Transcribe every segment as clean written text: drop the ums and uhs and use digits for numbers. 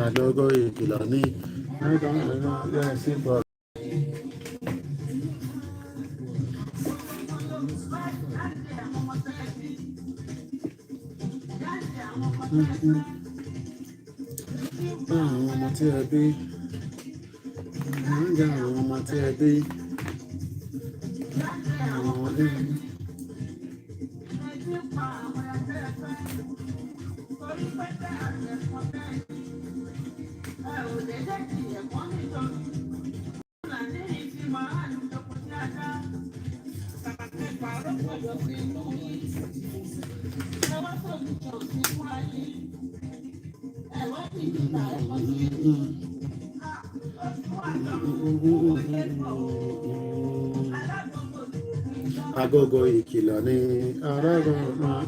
Adogo ìkìlọ̀ ní sí bọ̀. Àwọn ọmọ tí ẹ bí ń jẹ́ àwọn ọmọ tí ẹ bí àwọn ọmọdé yìí. Agogo ìkìlọ̀ ní aráàlú náà.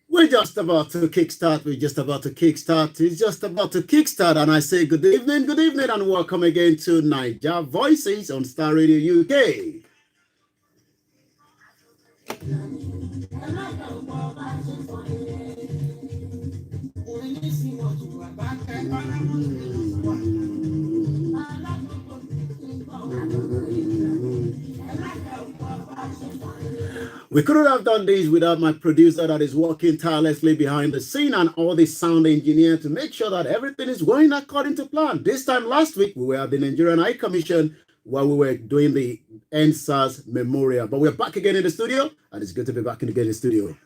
We're just about to kickstart. We're just about to kickstart. It's just about to kickstart. And I say good evening, and welcome again to Niger Voices on Starr Radio UK. We couldn't have done this without my producer that is working tirelessly behind the scene and all the sound engineer to make sure that everything is going according to plan. This time last week, we were at the Nigerian High Commission while we were doing the NSAS memorial. But we're back again in the studio, and it's good to be back again in the studio.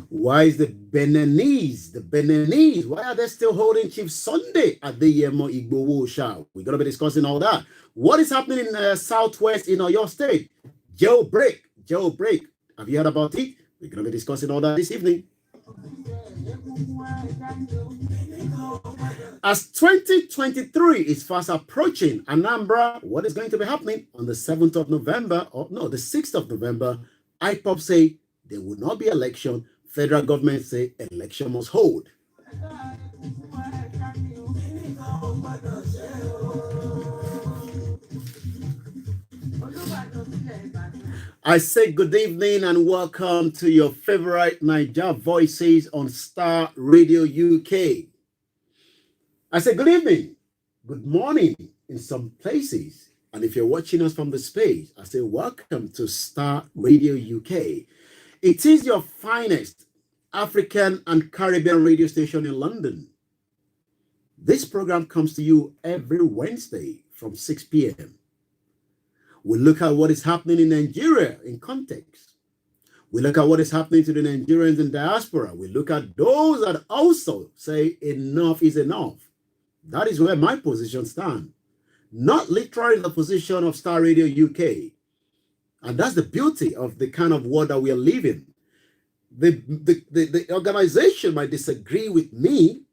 Why is the Beninese, why are they still holding Chief Sunday at the Igboho show? We're going to be discussing all that. What is happening in Southwest in your state? Jailbreak. Have you heard about it? We're going to be discussing all that this evening. As 2023 is fast approaching, Anambra, what is going to be happening on the 7th of November, or no, the 6th of November, IPOP say there will not be election. Federal government say election must hold. I say good evening and welcome to your favorite Niger Voices on Starr Radio UK. I say good evening, good morning in some places. And if you're watching us from the space, I say welcome to Starr Radio UK. It is your finest African and Caribbean radio station in London. This program comes to you every Wednesday from 6 p.m. We look at what is happening in Nigeria in context. We look at what is happening to the Nigerians in diaspora. We look at those that also say enough is enough. That is where my position stands. Not literally the position of Starr Radio UK. And that's the beauty of the kind of world that we are living. The organization might disagree with me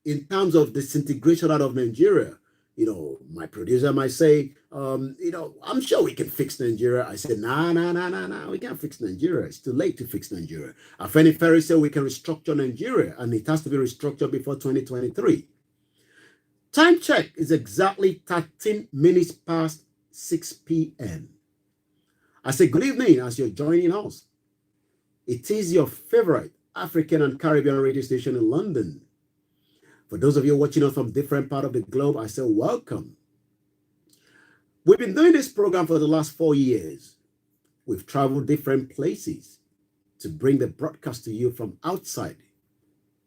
in terms of disintegration out of Nigeria. You know, my producer might say, I'm sure we can fix Nigeria. I said, nah, we can't fix Nigeria. It's too late to fix Nigeria. Afeni Ferry said we can restructure Nigeria, and it has to be restructured before 2023. Time check is exactly 13 minutes past 6 p.m. I say good evening as you're joining us. It is your favorite African and Caribbean radio station in London. For those of you watching us from different parts of the globe, I say welcome. We've been doing this program for the last 4 years. We've traveled different places to bring the broadcast to you from outside.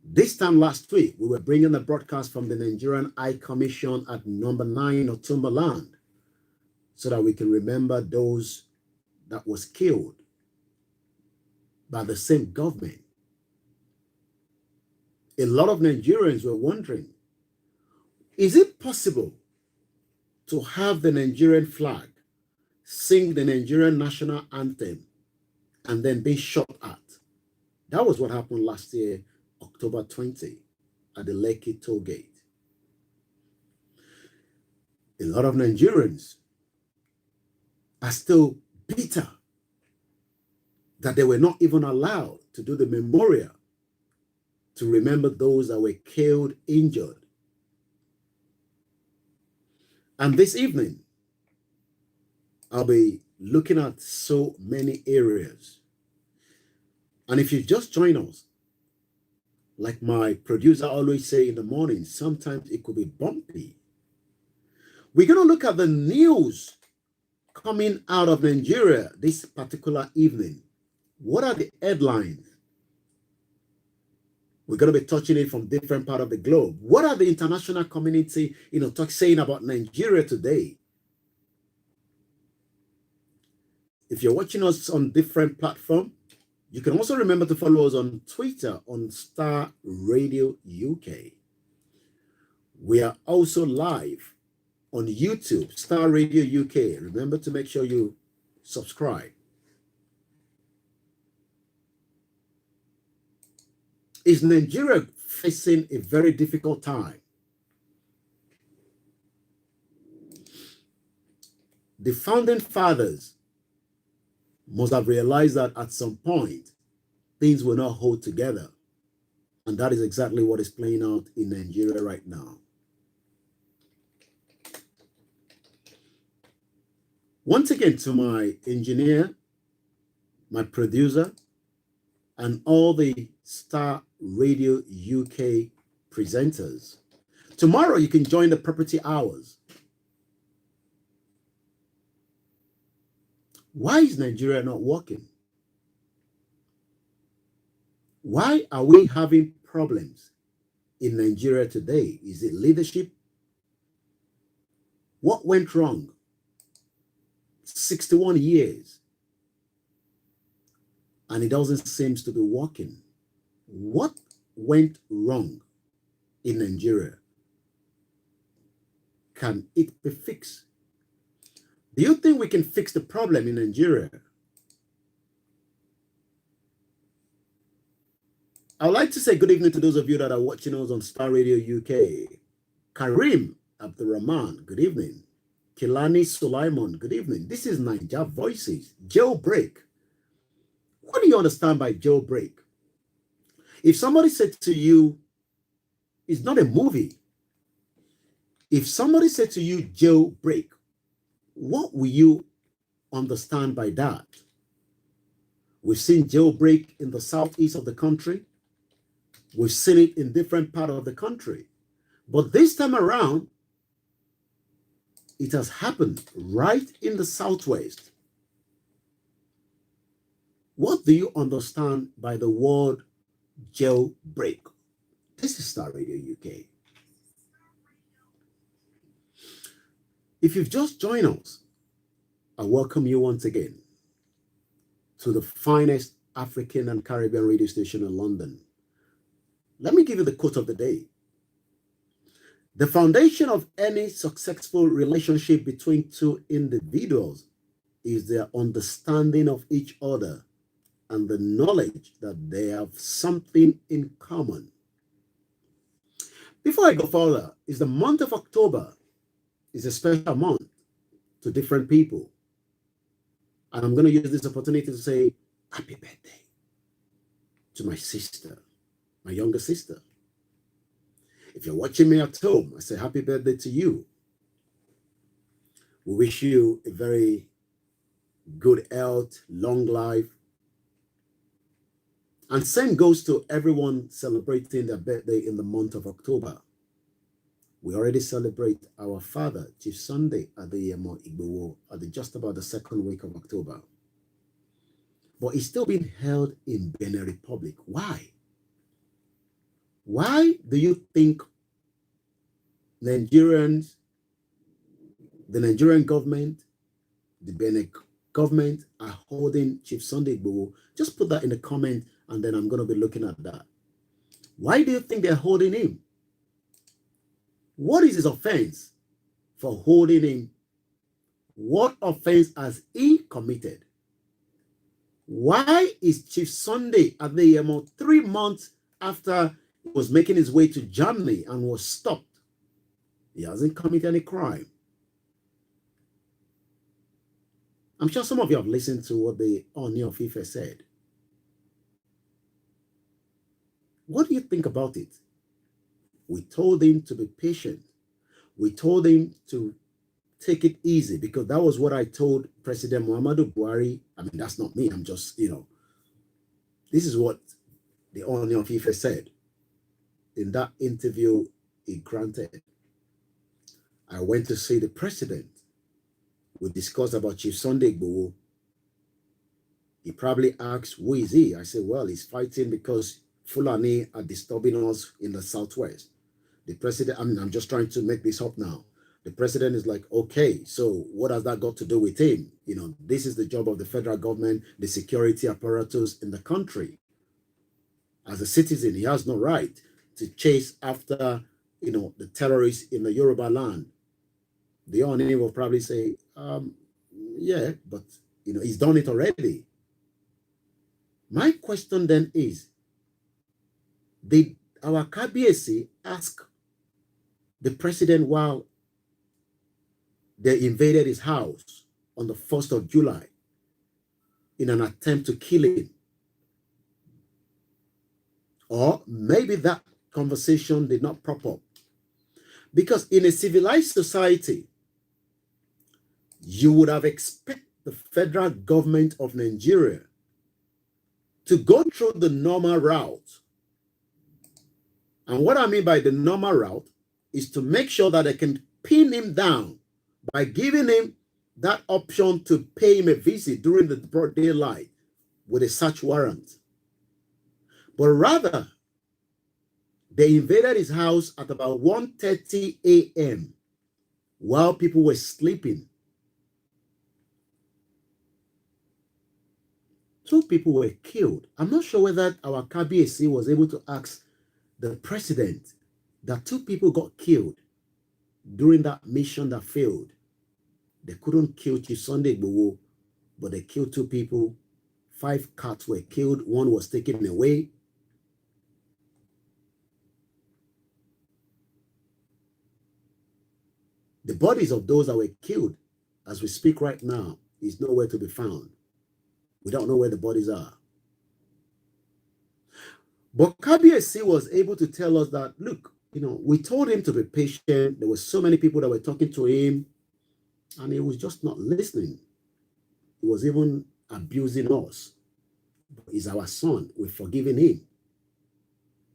This time last week, we were bringing the broadcast from the Nigerian High Commission at number 9 Otumbaland so that we can remember those that was killed by the same government. A lot of Nigerians were wondering, is it possible to have the Nigerian flag, sing the Nigerian national anthem, and then be shot at? That was what happened last year, October 20, at the Lekki toll gate. A lot of Nigerians are still bitter that they were not even allowed to do the memorial to remember those that were killed, injured. And this evening, I'll be looking at so many areas. And if you just join us, like my producer always say in the morning, sometimes it could be bumpy. We're going to look at the news coming out of Nigeria this particular evening. What are the headlines? We're going to be touching it from different parts of the globe. What are the international community, saying about Nigeria today? If you're watching us on different platforms, you can also remember to follow us on Twitter on Starr Radio UK. We are also live on YouTube, Starr Radio UK. Remember to make sure you subscribe. Is Nigeria facing a very difficult time? The founding fathers must have realized that at some point, things will not hold together. And that is exactly what is playing out in Nigeria right now. Once again, to my engineer, my producer, and all the Starr Radio UK presenters. Tomorrow, you can join the Property Hours. Why is Nigeria not working? Why are we having problems in Nigeria today? Is it leadership? What went wrong? 61 years. And it doesn't seem to be working. What went wrong in Nigeria? Can it be fixed? Do you think we can fix the problem in Nigeria? I would like to say good evening to those of you that are watching us on Starr Radio UK. Karim Abdurrahman, good evening. Kilani Sulaiman, good evening. This is Naija Voices, jailbreak. What do you understand by jailbreak? If somebody said to you, it's not a movie. If somebody said to you, jailbreak, what will you understand by that? We've seen jailbreak in the southeast of the country. We've seen it in different parts of the country. But this time around, it has happened right in the southwest. What do you understand by the word jailbreak? This is Starr Radio UK. If you've just joined us, I welcome you once again to the finest African and Caribbean radio station in London. Let me give you the quote of the day. The foundation of any successful relationship between two individuals is their understanding of each other and the knowledge that they have something in common. Before I go further, is the month of October is a special month to different people. And I'm going to use this opportunity to say happy birthday to my sister, my younger sister. If you're watching me at home, I say happy birthday to you. We wish you a very good health, long life. And same goes to everyone celebrating their birthday in the month of October. We already celebrate our father, Chief Sunday Adeyemo Igboho, at just about the second week of October. But it's still being held in Benin Republic. Why? Why do you think Nigerians, the Nigerian government, the Benin government are holding Chief Sunday Igboho? Just put that in the comment and then I'm going to be looking at that. Why do you think they're holding him? What is his offense for holding him? What offense has he committed? Why is Chief Sunday Adeyemo 3 months after he was making his way to Germany and was stopped? He hasn't committed any crime. I'm sure some of you have listened to what the Oni of Ife said. What do you think about it? We told him to be patient. We told him to take it easy because that was what I told President Muhammadu Buhari. I mean, that's not me. I'm just, this is what the Oni of Ife said in that interview he granted. I went to see the president. We discussed about Chief Sunday Igboho. He probably asked, who is he? I said, well, he's fighting because Fulani are disturbing us in the southwest. The president, I'm just trying to make this up now. The president is like, okay, so what has that got to do with him? This is the job of the federal government, the security apparatus in the country. As a citizen, he has no right to chase after, the terrorists in the Yoruba land. The Oni will probably say, yeah, but, he's done it already. My question then is, did our Kabiesi ask the president while they invaded his house on the 1st of July in an attempt to kill him? Or maybe that conversation did not prop up. Because in a civilized society, you would have expected the federal government of Nigeria to go through the normal route. And what I mean by the normal route is to make sure that they can pin him down by giving him that option to pay him a visit during the broad daylight with a search warrant. But rather, they invaded his house at about 1:30 a.m. while people were sleeping. 2 people were killed. I'm not sure whether our KBAC was able to ask the president that 2 people got killed during that mission that failed. They couldn't kill Chief Sunday Igboho, but they killed 2 people. 5 cats were killed. 1 was taken away. The bodies of those that were killed, as we speak right now, is nowhere to be found. We don't know where the bodies are. But KBSC was able to tell us that, look, we told him to be patient. There were so many people that were talking to him, and he was just not listening. He was even abusing us. He's our son. We've forgiven him.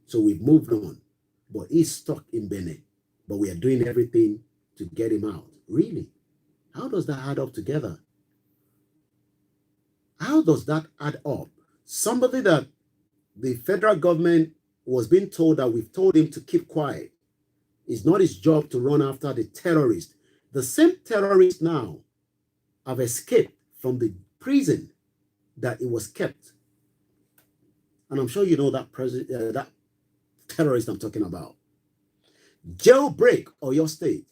So we've moved on. But he's stuck in Benin. But we are doing everything to get him out. Really? How does that add up together? How does that add up? Somebody that the federal government was being told that we've told him to keep quiet. It's not his job to run after the terrorists. The same terrorists now have escaped from the prison that it was kept. And I'm sure you know that that terrorist I'm talking about. Jailbreak, or your state.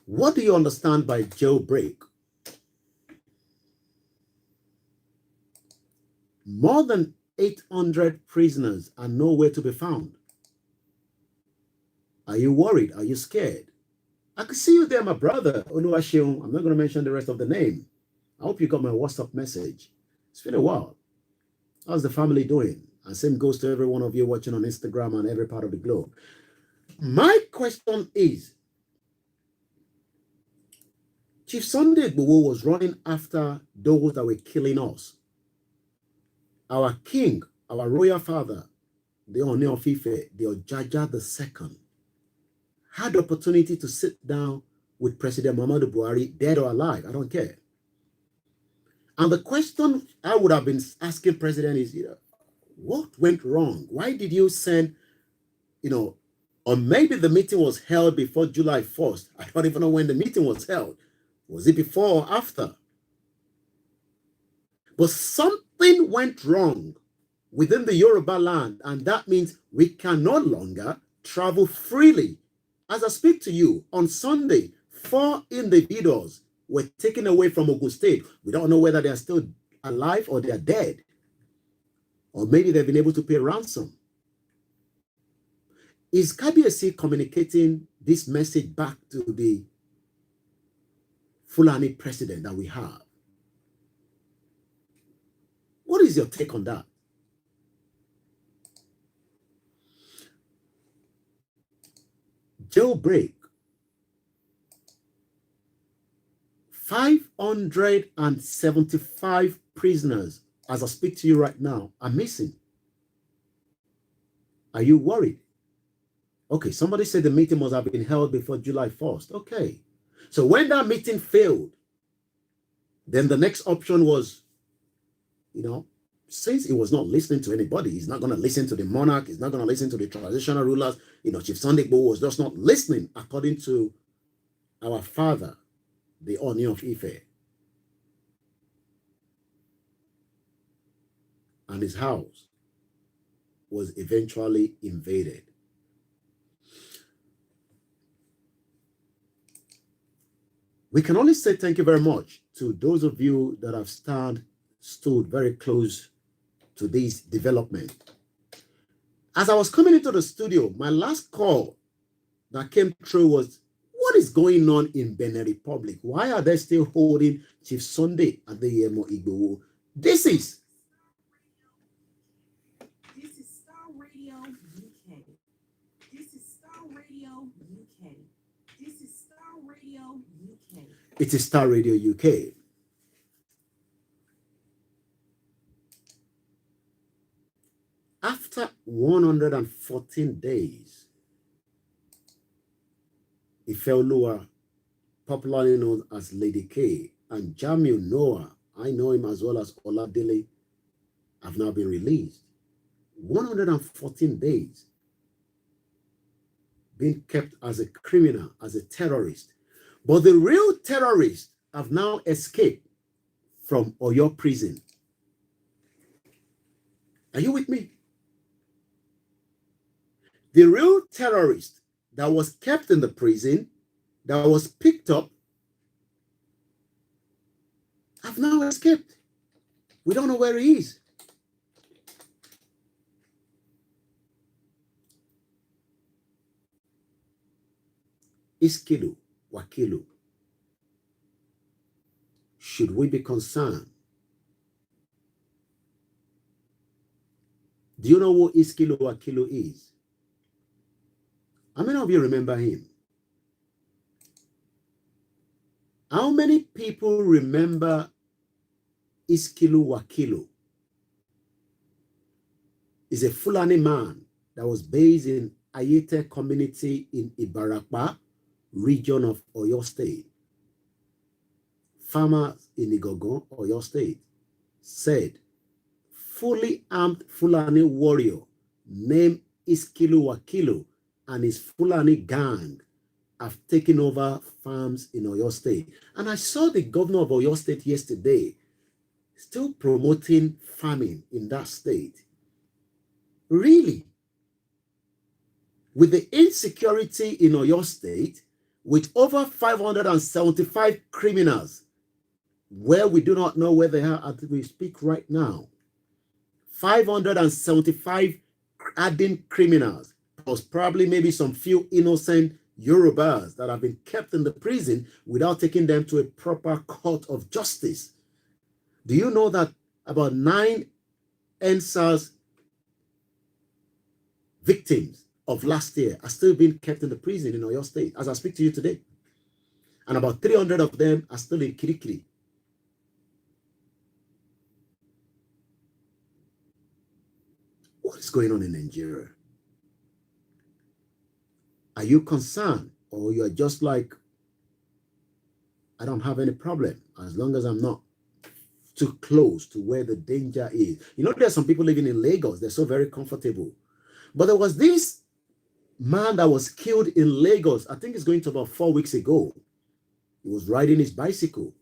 What do you understand by jailbreak? More than 800 prisoners are nowhere to be found. Are you worried? Are you scared? I could see you there, my brother, Oluwaseun. I'm not going to mention the rest of the name. I hope you got my WhatsApp message. It's been a while. How's the family doing? And same goes to every one of you watching on Instagram and every part of the globe. My question is, Chief Sunday Igboho was running after those that were killing us. Our king, our royal father, the Oni of Ife, the Ojaja II, had the opportunity to sit down with President Muhammadu Buhari, dead or alive, I don't care. And the question I would have been asking President is, what went wrong? Why did you send, or maybe the meeting was held before July 1st. I don't even know when the meeting was held. Was it before or after? But something went wrong within the Yoruba land, and that means we can no longer travel freely. As I speak to you, on Sunday, 4 individuals were taken away from Ogun State. We don't know whether they are still alive or they are dead. Or maybe they've been able to pay ransom. Is KBSC communicating this message back to the Fulani president that we have? What is your take on that? Jailbreak. 575 prisoners, as I speak to you right now, are missing. Are you worried? Okay, somebody said the meeting must have been held before July 1st. Okay. So when that meeting failed, then the next option was, since he was not listening to anybody, he's not going to listen to the monarch, he's not going to listen to the traditional rulers. Chief Sunday Igboho was just not listening according to our father, the Oni of Ife. And his house was eventually invaded. We can only say thank you very much to those of you that have stood very close to this development. As I was coming into the studio, my last call that came through was, what is going on in Benin Republic? Why are they still holding Chief Sunday and the Igboho? This is Starr Radio UK. This is Starr Radio UK. This is Starr Radio UK. It is Starr Radio UK. After 114 days, Ifeoluwa, popularly known as Lady K, and Jamiu Noah, I know him as well as Oladele, have now been released. 114 days being kept as a criminal, as a terrorist. But the real terrorists have now escaped from Oyo prison. Are you with me? The real terrorist that was kept in the prison, that was picked up, have now escaped. We don't know where he is. Iskilu, Wakilu. Should we be concerned? Do you know who Iskilu Wakilu is? How many of you remember him? How many people remember Iskilu Wakilu? He's a Fulani man that was based in Ayete community in Ibarapa region of Oyo State. Farmers in Igboho, Oyo State, said fully armed Fulani warrior named Iskilu Wakilu and his Fulani gang have taken over farms in Oyo State. And I saw the governor of Oyo State yesterday still promoting farming in that state. Really? With the insecurity in Oyo State, with over 575 criminals, where we do not know where they are as we speak right now, 575 hardened criminals, plus probably maybe some few innocent Yorubas that have been kept in the prison without taking them to a proper court of justice. Do you know that about 9 NSAS victims of last year are still being kept in the prison in Oyo State as I speak to you today? And about 300 of them are still in Kirikiri. What is going on in Nigeria? Are you concerned, or you're just like, I don't have any problem as long as I'm not too close to where the danger is? You know, there's some people living in Lagos, they're so very comfortable. But there was this man that was killed in Lagos, I think it's going to about 4 weeks ago. He was riding his bicycle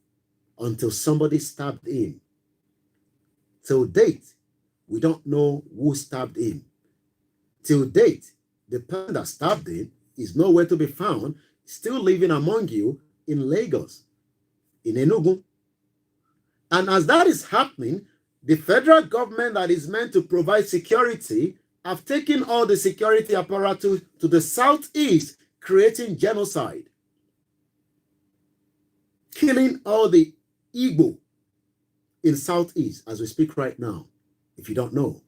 until somebody stabbed him. Till date, we don't know who stabbed him. Till date, the person that stabbed him is nowhere to be found, still living among you in Lagos, in Enugu. And as that is happening, the federal government that is meant to provide security have taken all the security apparatus to the southeast, creating genocide, killing all the Igbo in southeast as we speak right now, if you don't know.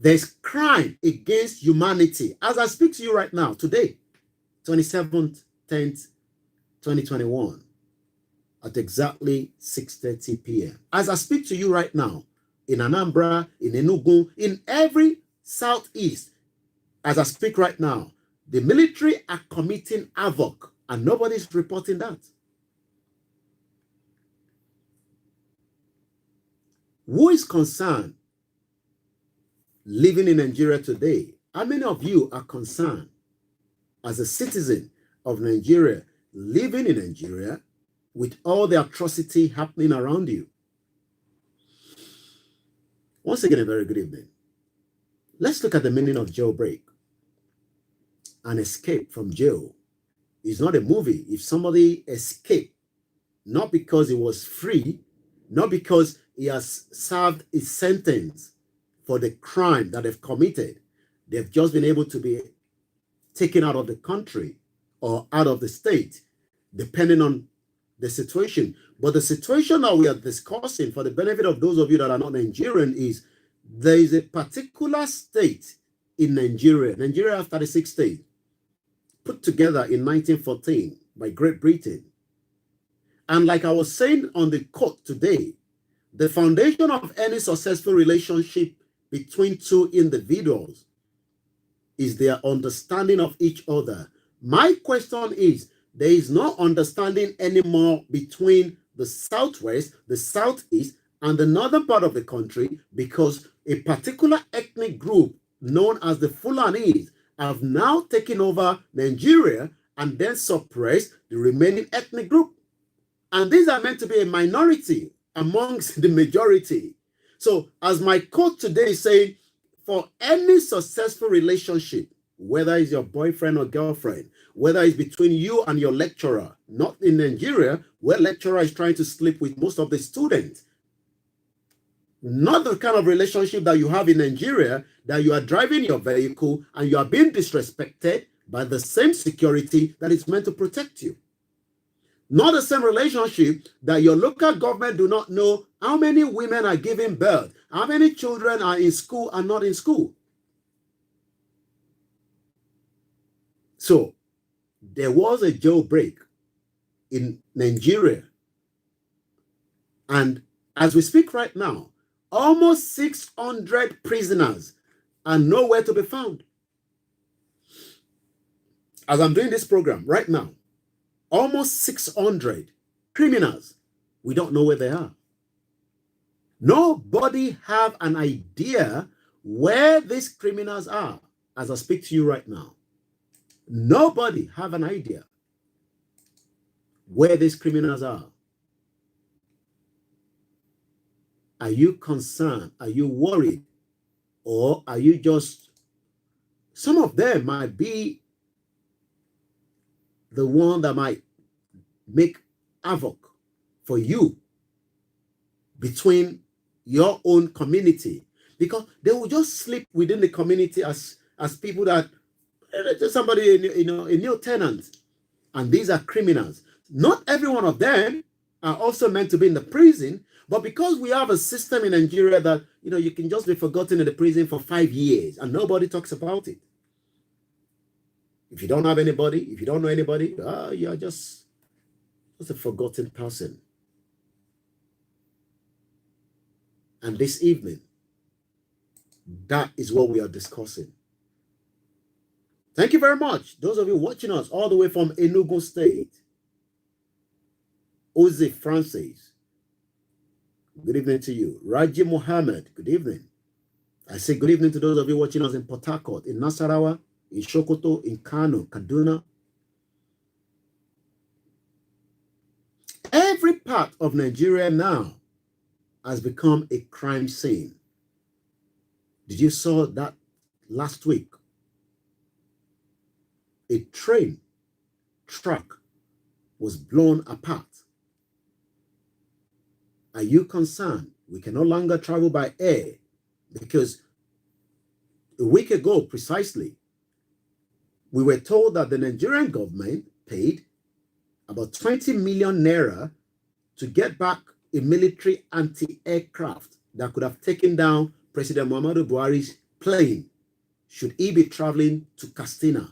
There's crime against humanity. As I speak to you right now, today, 27th, 10th, 2021, at exactly 6:30 p.m. As I speak to you right now, in Anambra, in Enugu, in every southeast, as I speak right now, the military are committing havoc, and nobody's reporting that. Who is concerned living in Nigeria today? How many of you are concerned as a citizen of Nigeria, living in Nigeria with all the atrocity happening around you? Once again, a very good evening. Let's look at the meaning of jailbreak. An escape from jail is not a movie. If somebody escaped, not because he was free, not because he has served his sentence for the crime that they've committed, they've just been able to be taken out of the country or out of the state, depending on the situation. But the situation that we are discussing, for the benefit of those of you that are not Nigerian, is there is a particular state in Nigeria. Nigeria has 36 states, put together in 1914 by Great Britain. And like I was saying on the court today, the foundation of any successful relationship between two individuals is their understanding of each other. My question is, there is no understanding anymore between the Southwest, the Southeast, and the northern part of the country, because a particular ethnic group known as the Fulanis have now taken over Nigeria and then suppressed the remaining ethnic group. And these are meant to be a minority amongst the majority. So as my quote today is saying, for any successful relationship, whether it's your boyfriend or girlfriend, whether it's between you and your lecturer, not in Nigeria, where lecturer is trying to sleep with most of the students, not the kind of relationship that you have in Nigeria, that you are driving your vehicle and you are being disrespected by the same security that is meant to protect you. Not the same relationship that your local government do not know how many women are giving birth, how many children are in school and not in school. So there was a jailbreak in Nigeria. And as we speak right now, almost 600 prisoners are nowhere to be found. As I'm doing this program right now, almost 600 criminals, we don't know where they are. Nobody have an idea where these criminals are as I speak to you right now. Nobody have an idea where these criminals are. Are you concerned? Are you worried? Or are you just, some of them might be the one that might make havoc for you between your own community, because they will just sleep within the community as people that, just somebody, a new tenant, and these are criminals. Not every one of them are also meant to be in the prison, but because we have a system in Nigeria that, you can just be forgotten in the prison for 5 years and nobody talks about it. If you don't have anybody, if you don't know anybody, you're just a forgotten person. And this evening, that is what we are discussing. Thank you very much. Those of you watching us all the way from Enugu State. Ozi Francis, good evening to you. Raji Mohammed, good evening. I say good evening to those of you watching us in Port Harcourt, in Nasarawa, in Sokoto, in Kano, Kaduna. Every part of Nigeria now has become a crime scene. Did you saw that last week? A train track was blown apart. Are you concerned? We can no longer travel by air, because a week ago precisely, we were told that the Nigerian government paid about 20 million naira to get back a military anti-aircraft that could have taken down President Muhammadu Buhari's plane should he be traveling to Katsina.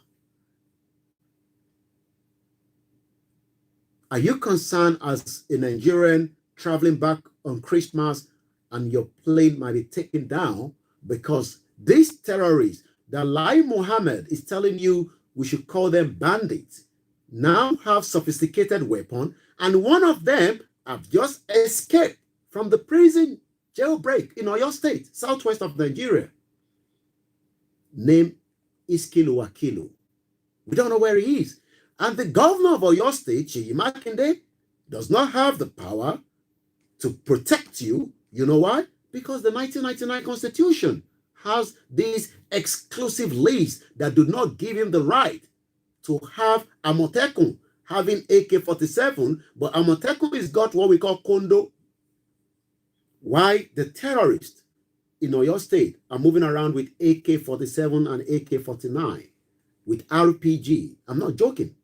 Are you concerned as a Nigerian traveling back on Christmas and your plane might be taken down because these terrorists that Lai Mohammed is telling you we should call them bandits now have sophisticated weapons, and one of them have just escaped from the prison jailbreak in Oyo State, southwest of Nigeria, named Iskilu Akilu. We don't know where he is. And the governor of Oyo State, Seyi Makinde, does not have the power to protect you. You know why? Because the 1999 Constitution has these exclusive lists that do not give him the right to have Amotekun having AK-47, but Amotekun has got what we call Kondo. Why the terrorists in Oyo State are moving around with AK-47 and AK-49 with RPG. I'm not joking.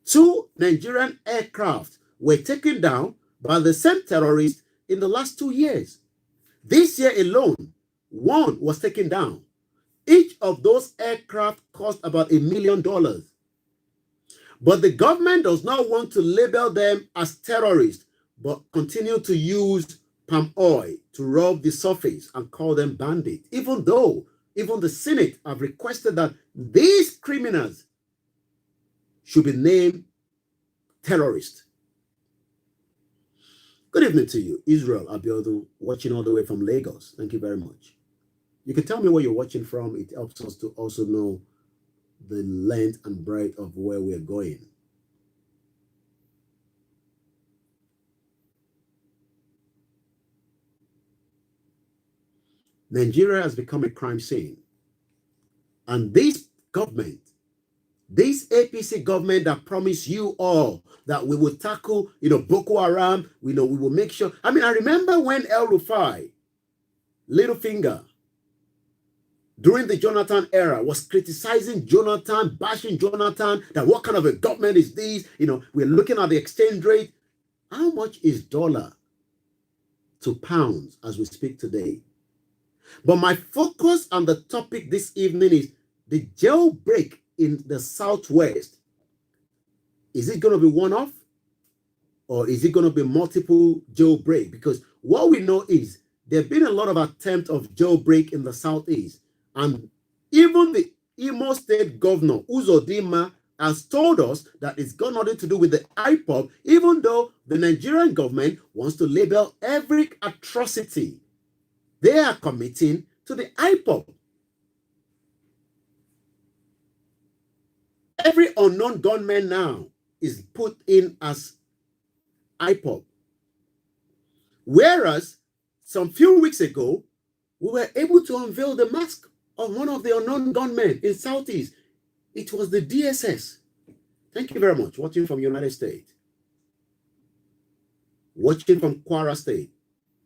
2 Nigerian aircraft were taken down by the same terrorists in the last 2 years. This year alone, 1 was taken down. Each of those aircraft cost about $1 million. But the government does not want to label them as terrorists, but continue to use palm oil to rub the surface and call them bandits, even though even the Senate have requested that these criminals should be named terrorists. Good evening to you, Israel Abiodun, watching all the way from Lagos. Thank you very much. You can tell me where you're watching from. It helps us to also know the length and breadth of where we're going. Nigeria has become a crime scene. And this government, this APC government that promised you all that we will tackle, Boko Haram, we will make sure. I mean, I remember when El Rufai, Littlefinger, during the Jonathan era, was criticizing Jonathan, bashing Jonathan, that what kind of a government is this? We're looking at the exchange rate. How much is dollar to pounds as we speak today? But my focus on the topic this evening is the jailbreak in the Southwest. Is it going to be one-off? Or is it going to be multiple jailbreak? Because what we know is there have been a lot of attempts of jailbreak in the Southeast. And even the Imo State Governor, Uzodinma, has told us that it's got nothing to do with the IPOB, even though the Nigerian government wants to label every atrocity they are committing to the IPOB. Every unknown gunman now is put in as IPOB. Whereas some few weeks ago, we were able to unveil the mask of one of the unknown gunmen in Southeast. It was the DSS. Thank you very much. Watching from United States. Watching from Kwara State.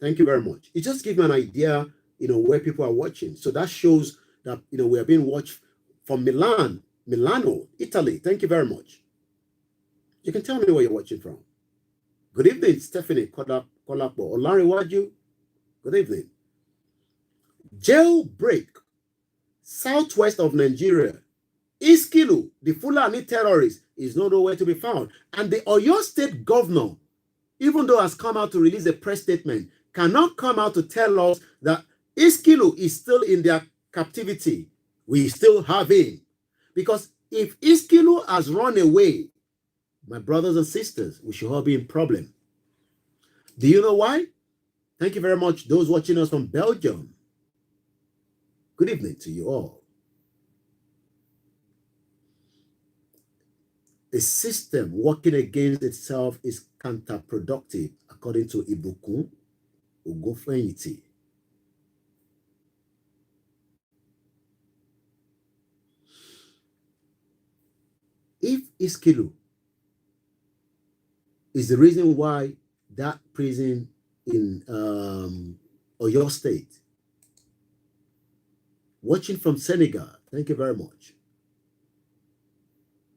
Thank you very much. It just gives me an idea, where people are watching. So that shows that, we are being watched from Milano, Italy. Thank you very much. You can tell me where you're watching from. Good evening, Stephanie Kolapo. Olariwaju. Good evening. Jailbreak, southwest of Nigeria. Iskilu, the Fulani terrorist, is nowhere to be found. And the Oyo State governor, even though has come out to release a press statement, cannot come out to tell us that Iskilu is still in their captivity. We still have him. Because if Iskilu has run away, my brothers and sisters, we should all be in problem. Do you know why? Thank you very much, those watching us from Belgium. Good evening to you all. A system working against itself is counterproductive, according to Ibukun Ogofeniti. If Iskilu is the reason why that prison in Oyo State, watching from Senegal, thank you very much.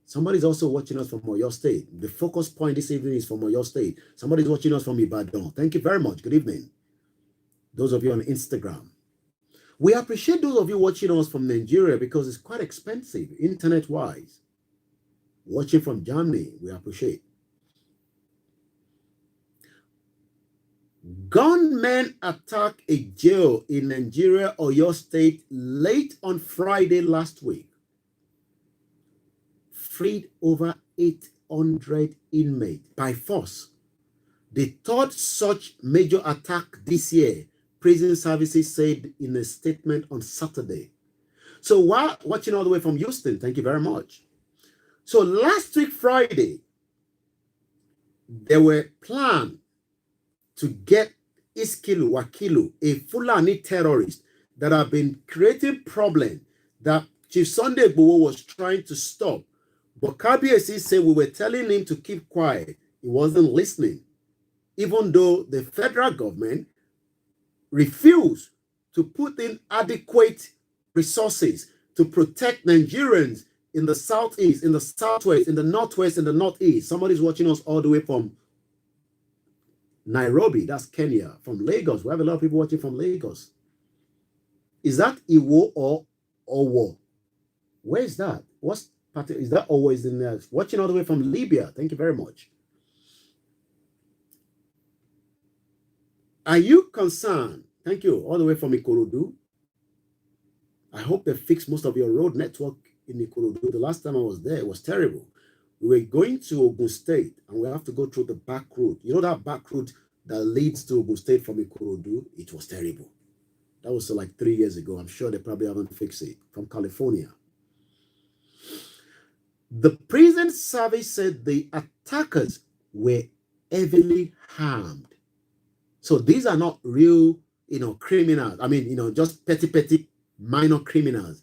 Somebody's also watching us from Oyo State. The focus point this evening is from Oyo State. Somebody's watching us from Ibadan. Thank you very much. Good evening. Those of you on Instagram. We appreciate those of you watching us from Nigeria because it's quite expensive, internet-wise. Watching from Germany, we appreciate. Gunmen attack a jail in Nigeria, Oyo State, late on Friday last week. Freed over 800 inmates by force. The third such major attack this year, prison services said in a statement on Saturday. So while watching all the way from Houston, thank you very much. So last week, Friday, there were plans to get Iskilu Wakilu, a Fulani terrorist that have been creating problems that Chief Sunday Igboho was trying to stop. But KBSC said we were telling him to keep quiet. He wasn't listening, even though the federal government refused to put in adequate resources to protect Nigerians in the southeast, in the southwest, in the northwest, in the northeast. Somebody's watching us all the way from Nairobi, that's Kenya, from Lagos. We have a lot of people watching from Lagos. Is that Iwo or Owo? Where is that? What's part is that always in there? Watching all the way from Libya. Thank you very much. Are you concerned? Thank you. All the way from Ikorodu. I hope they fixed most of your road network in Ikorodu. The last time I was there, it was terrible. We were going to Ogun State, and we have to go through the back road. You know that back road that leads to Ogun State from Ikorodu? It was terrible. That was like 3 years ago. I'm sure they probably haven't fixed it. From California. The prison service said the attackers were heavily harmed. So these are not real, criminals. I mean, just petty minor criminals.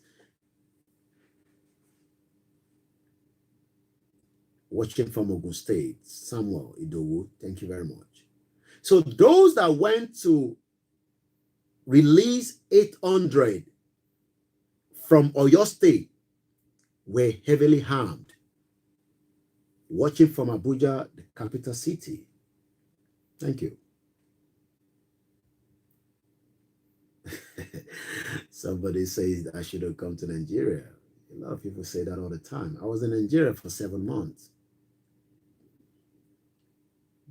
Watching from Ogun State, Samuel Idowu, thank you very much. So those that went to release 800 from Oyo State were heavily harmed. Watching from Abuja, the capital city. Thank you. Somebody says I shouldn't come to Nigeria. A lot of people say that all the time. I was in Nigeria for 7 months.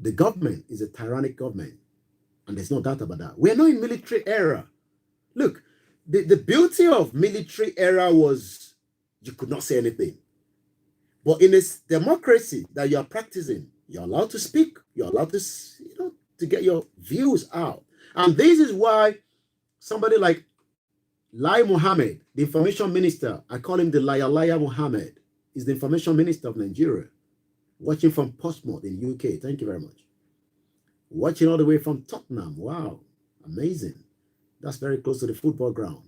The government is a tyrannic government, and there's no doubt about that. We're not in military era. Look, the beauty of military era was you could not say anything. But in this democracy that you are practicing, you're allowed to speak. You're allowed to, to get your views out. And this is why somebody like Lai Mohammed, the information minister, I call him the Liar Mohammed, is the information minister of Nigeria. Watching from Portsmouth in UK. Thank you very much. Watching all the way from Tottenham. Wow. Amazing. That's very close to the football ground.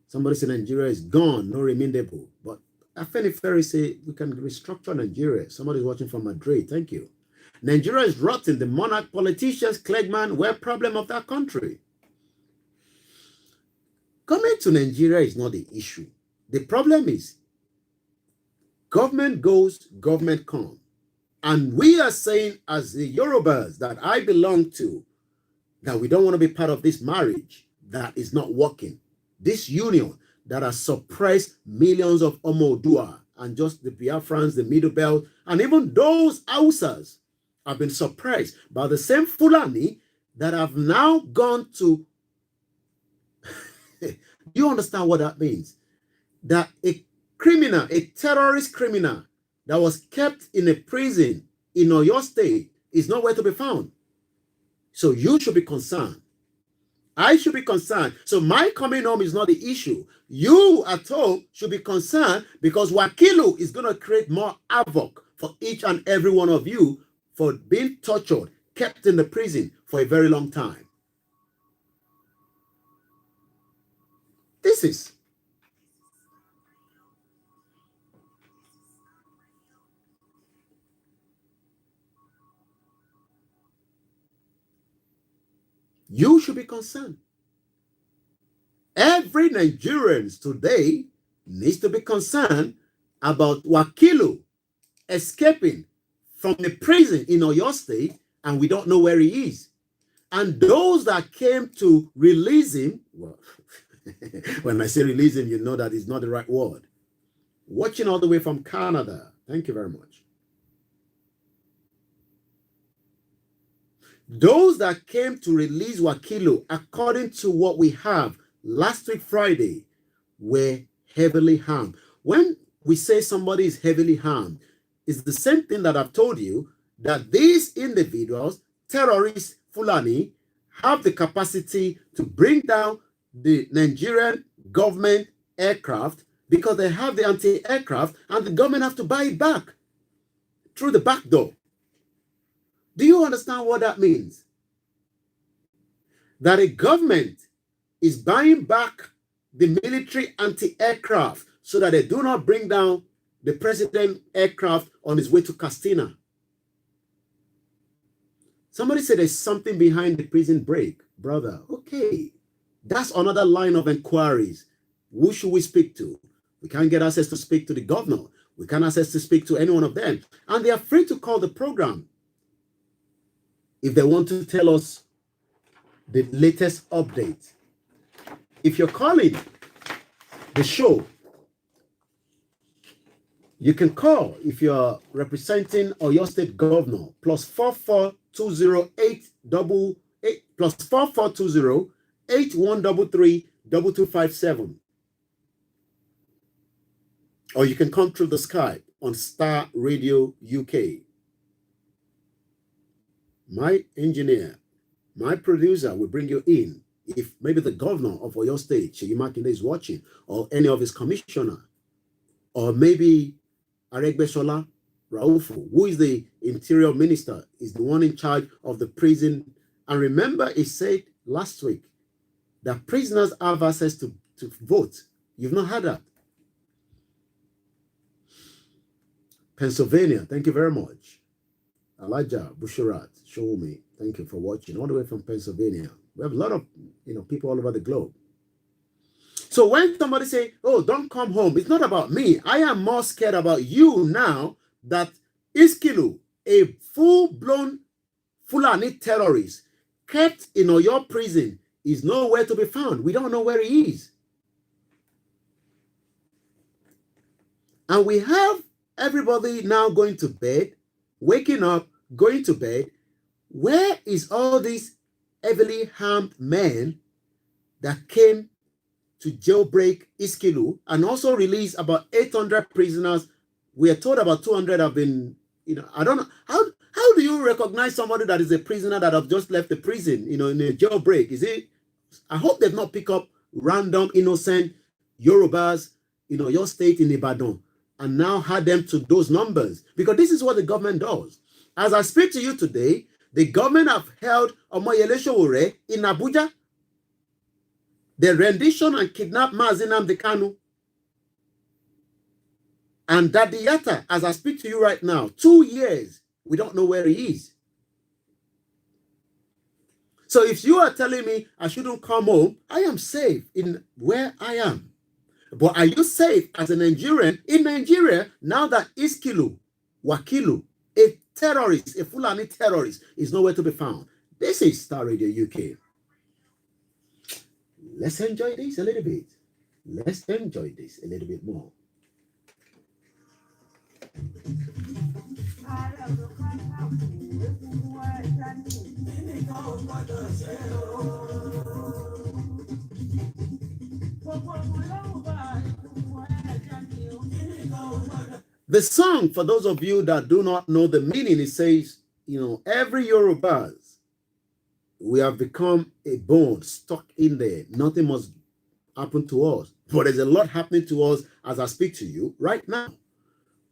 Somebody said Nigeria is gone, no remendable. But Afenifere say we can restructure Nigeria. Somebody's watching from Madrid. Thank you. Nigeria is rotten. The monarch, politicians, Clegman were problem of that country. Coming to Nigeria is not the issue. The problem is government goes, government comes. And we are saying as the Yorubas that I belong to, that we don't want to be part of this marriage that is not working. This union that has suppressed millions of Omodua and just the Biafrans, the Middle Belt, and even those Hausas have been suppressed by the same Fulani that have now gone to... Do you understand what that means? That a criminal, a terrorist criminal that was kept in a prison in Oyo State is nowhere to be found. So you should be concerned. I should be concerned. So my coming home is not the issue. You at home should be concerned because Wakilu is going to create more havoc for each and every one of you for being tortured, kept in the prison for a very long time. This is you should be concerned. Every Nigerian today needs to be concerned about Wakilu escaping from the prison in Oyo State, and we don't know where he is. And those that came to release him, well, when I say release him, you know that is not the right word. Watching all the way from Canada. Thank you very much. Those that came to release Wakilu, according to what we have last week Friday, were heavily harmed. When we say somebody is heavily harmed, it's the same thing that I've told you that these individuals, terrorists, Fulani, have the capacity to bring down the Nigerian government aircraft because they have the anti-aircraft and the government have to buy it back through the back door. Do you understand what that means? That a government is buying back the military anti-aircraft so that they do not bring down the president aircraft on his way to Castina. Somebody said there's something behind the prison break. Brother, okay. That's another line of inquiries. Who should we speak to? We can't get access to speak to the governor. We can't access to speak to any one of them. And they are free to call the program if they want to tell us the latest update. If you're calling the show, you can call if you're representing Oyo State Governor +442088 +442081332257. Or you can come through the Skype on Starr Radio UK. My engineer, my producer will bring you in if maybe the governor of Oyo State, Seyi Makinde, is watching, or any of his commissioner, or maybe Aregbesola Raufu, who is the interior minister, is the one in charge of the prison. And remember, he said last week that prisoners have access to vote. You've not heard that. Pennsylvania, thank you very much. Elijah Busharat, show me. Thank you for watching all the way from Pennsylvania. We have a lot of people all over the globe. So when somebody say, oh, don't come home, it's not about me. I am more scared about you now that Iskilu, a full-blown Fulani terrorist, kept in Oyo prison, is nowhere to be found. We don't know where he is. And we have everybody now going to bed, waking up, going to bed. Where is all these heavily harmed men that came to jailbreak Iskilu and also release about 800 prisoners? We are told about 200 have been, I don't know. How do you recognize somebody that is a prisoner that have just left the prison, in a jailbreak? Is it, I hope they've not picked up random innocent Yorubas, your state in Ibadan, and now add them to those numbers, because this is what the government does. As I speak to you today, the government have held Omoyele Sowore in Abuja. The rendition and kidnapped Mazi Nnamdi Kanu. And Daddy Yatta, as I speak to you right now, 2 years, we don't know where he is. So if you are telling me I shouldn't come home, I am safe in where I am. But are you safe as a Nigerian in Nigeria now that Iskilu, Wakilu, a terrorist, a Fulani terrorist, is nowhere to be found? This is Starr Radio UK. Let's enjoy this a little bit. Let's enjoy this a little bit more. The song, for those of you that do not know the meaning, it says, every Yorubas, we have become a bone stuck in there. Nothing must happen to us. But there's a lot happening to us as I speak to you right now.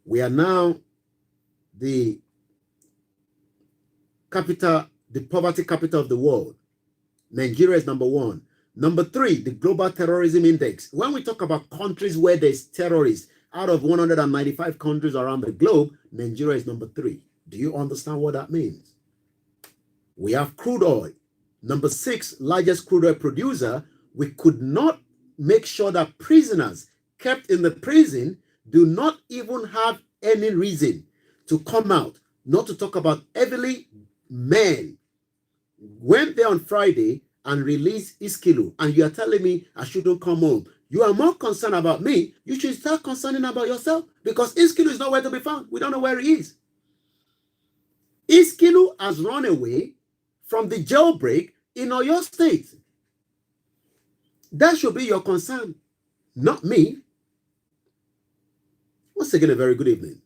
We are now the capital, the poverty capital of the world. Nigeria is number 1. Number 3, the Global Terrorism Index. When we talk about countries where there's terrorists, out of 195 countries around the globe, Nigeria is number 3. Do you understand what that means? We have crude oil. Number 6, largest crude oil producer. We could not make sure that prisoners kept in the prison do not even have any reason to come out, not to talk about heavily men went there on Friday and released Iskilu, and you are telling me I shouldn't come home. You are more concerned about me. You should start concerning about yourself, because Iskilu is nowhere to be found. We don't know where he is. Iskilu has run away from the jailbreak in Oyo State. That should be your concern, not me. Once again, a very good evening.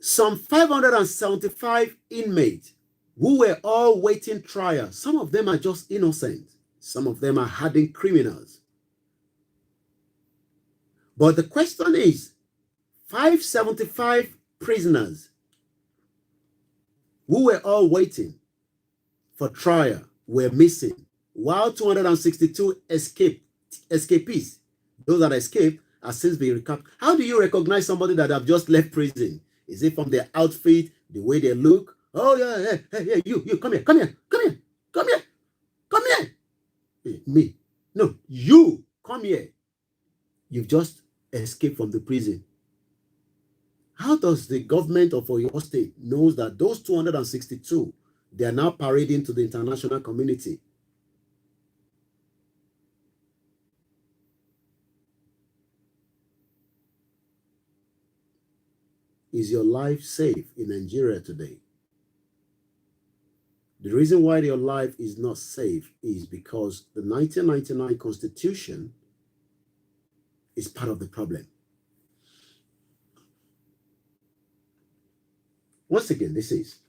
some 575 inmates who were all waiting trial. Some of them are just innocent. Some of them are hardened criminals. But the question is, 575 prisoners who were all waiting for trial were missing, while 262 escapees, those that escaped, have since been recaptured. How do you recognize somebody that have just left prison? Is it from their outfit, the way they look? Oh, yeah, hey, you, come here, come here, come here, come here, come here. Hey, me. No, you, come here. You've just escaped from the prison. How does the government of Oyo State knows that those 262, they are now parading to the international community? Is your life safe in Nigeria today? The reason why your life is not safe is because the 1999 Constitution is part of the problem. Once again, this is,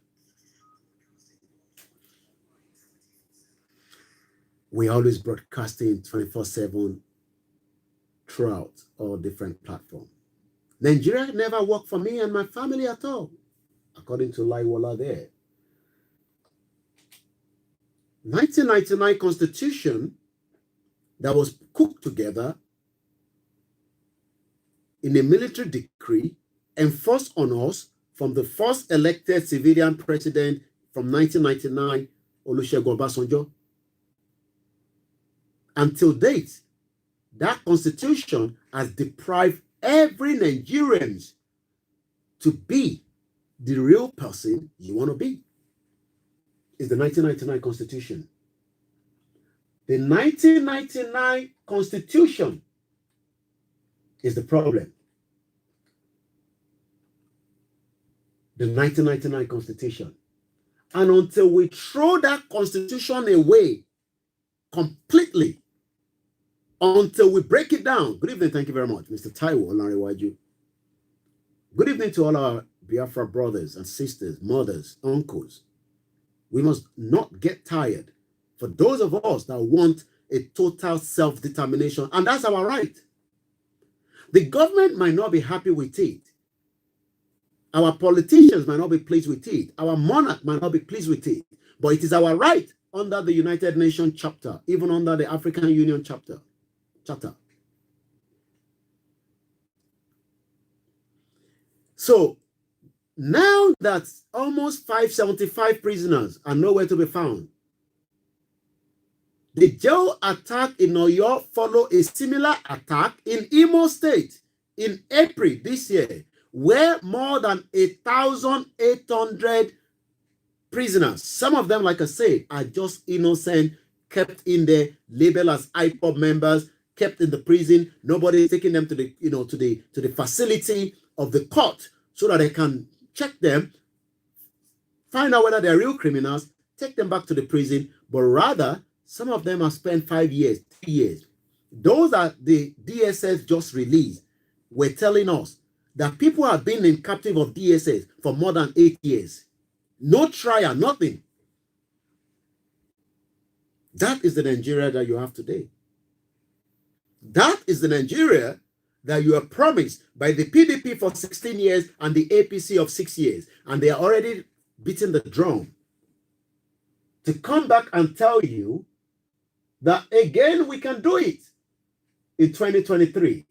we always broadcasting 24/7 throughout all different platforms. Nigeria never worked for me and my family at all, according to Laiwola there. 1999 Constitution that was cooked together in a military decree enforced on us from the first elected civilian president from 1999, Olusegun Obasanjo. Until date, that constitution has deprived every Nigerian to be the real person you want to be. Is the 1999 Constitution. The 1999 Constitution is the problem. The 1999 Constitution. And until we throw that Constitution away completely, until we break it down. Good evening, thank you very much, Mr. Taiwo Olanrewaju. Good evening to all our Biafra brothers and sisters, mothers, uncles. We must not get tired. For those of us that want a total self-determination, and that's our right. The government might not be happy with it. Our politicians might not be pleased with it. Our monarch might not be pleased with it. But it is our right under the United Nations chapter, even under the African Union chapter. So now that almost 575 prisoners are nowhere to be found, the jail attack in Oyo followed a similar attack in Imo State in April this year, where more than 1,800 prisoners, some of them, like I said, are just innocent, kept in there, labeled as IPOB members, kept in the prison. Nobody is taking them to the, to the facility of the court so that they can check them, find out whether they're real criminals, take them back to the prison. But rather, some of them have spent 5 years, 3 years. Those that the DSS just released were telling us that people have been in captive of DSS for more than 8 years. No trial, nothing. That is the Nigeria that you have today. That is the Nigeria that you are promised by the PDP for 16 years and the APC of 6 years. And they are already beating the drum to come back and tell you that again we can do it in 2023.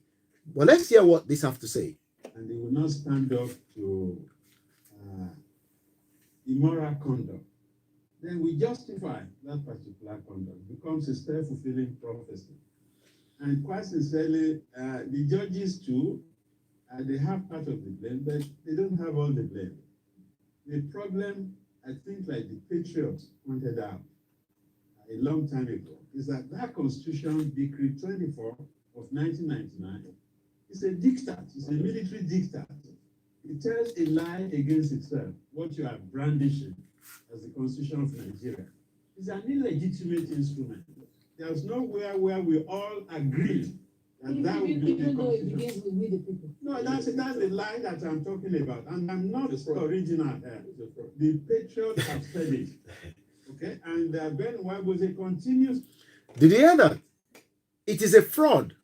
But let's hear what these have to say. And they will not stand up to immoral conduct. Then we justify that particular conduct. It becomes a self-fulfilling prophecy. And quite sincerely, the judges too, they have part of the blame, but they don't have all the blame. The problem, I think, like the Patriots pointed out a long time ago, is that Constitution, Decree 24 of 1999, is a diktat. It's a military diktat. It tells a lie against itself, what you are brandishing as the Constitution of Nigeria. It's an illegitimate instrument. There's nowhere where we all agree And that would be the even though it constitution. begins with we the people. No, that's the line that I'm talking about. And I'm not original here. The patriots have said it. Okay? And Ben Wabose continues. Did you hear that? It is a fraud.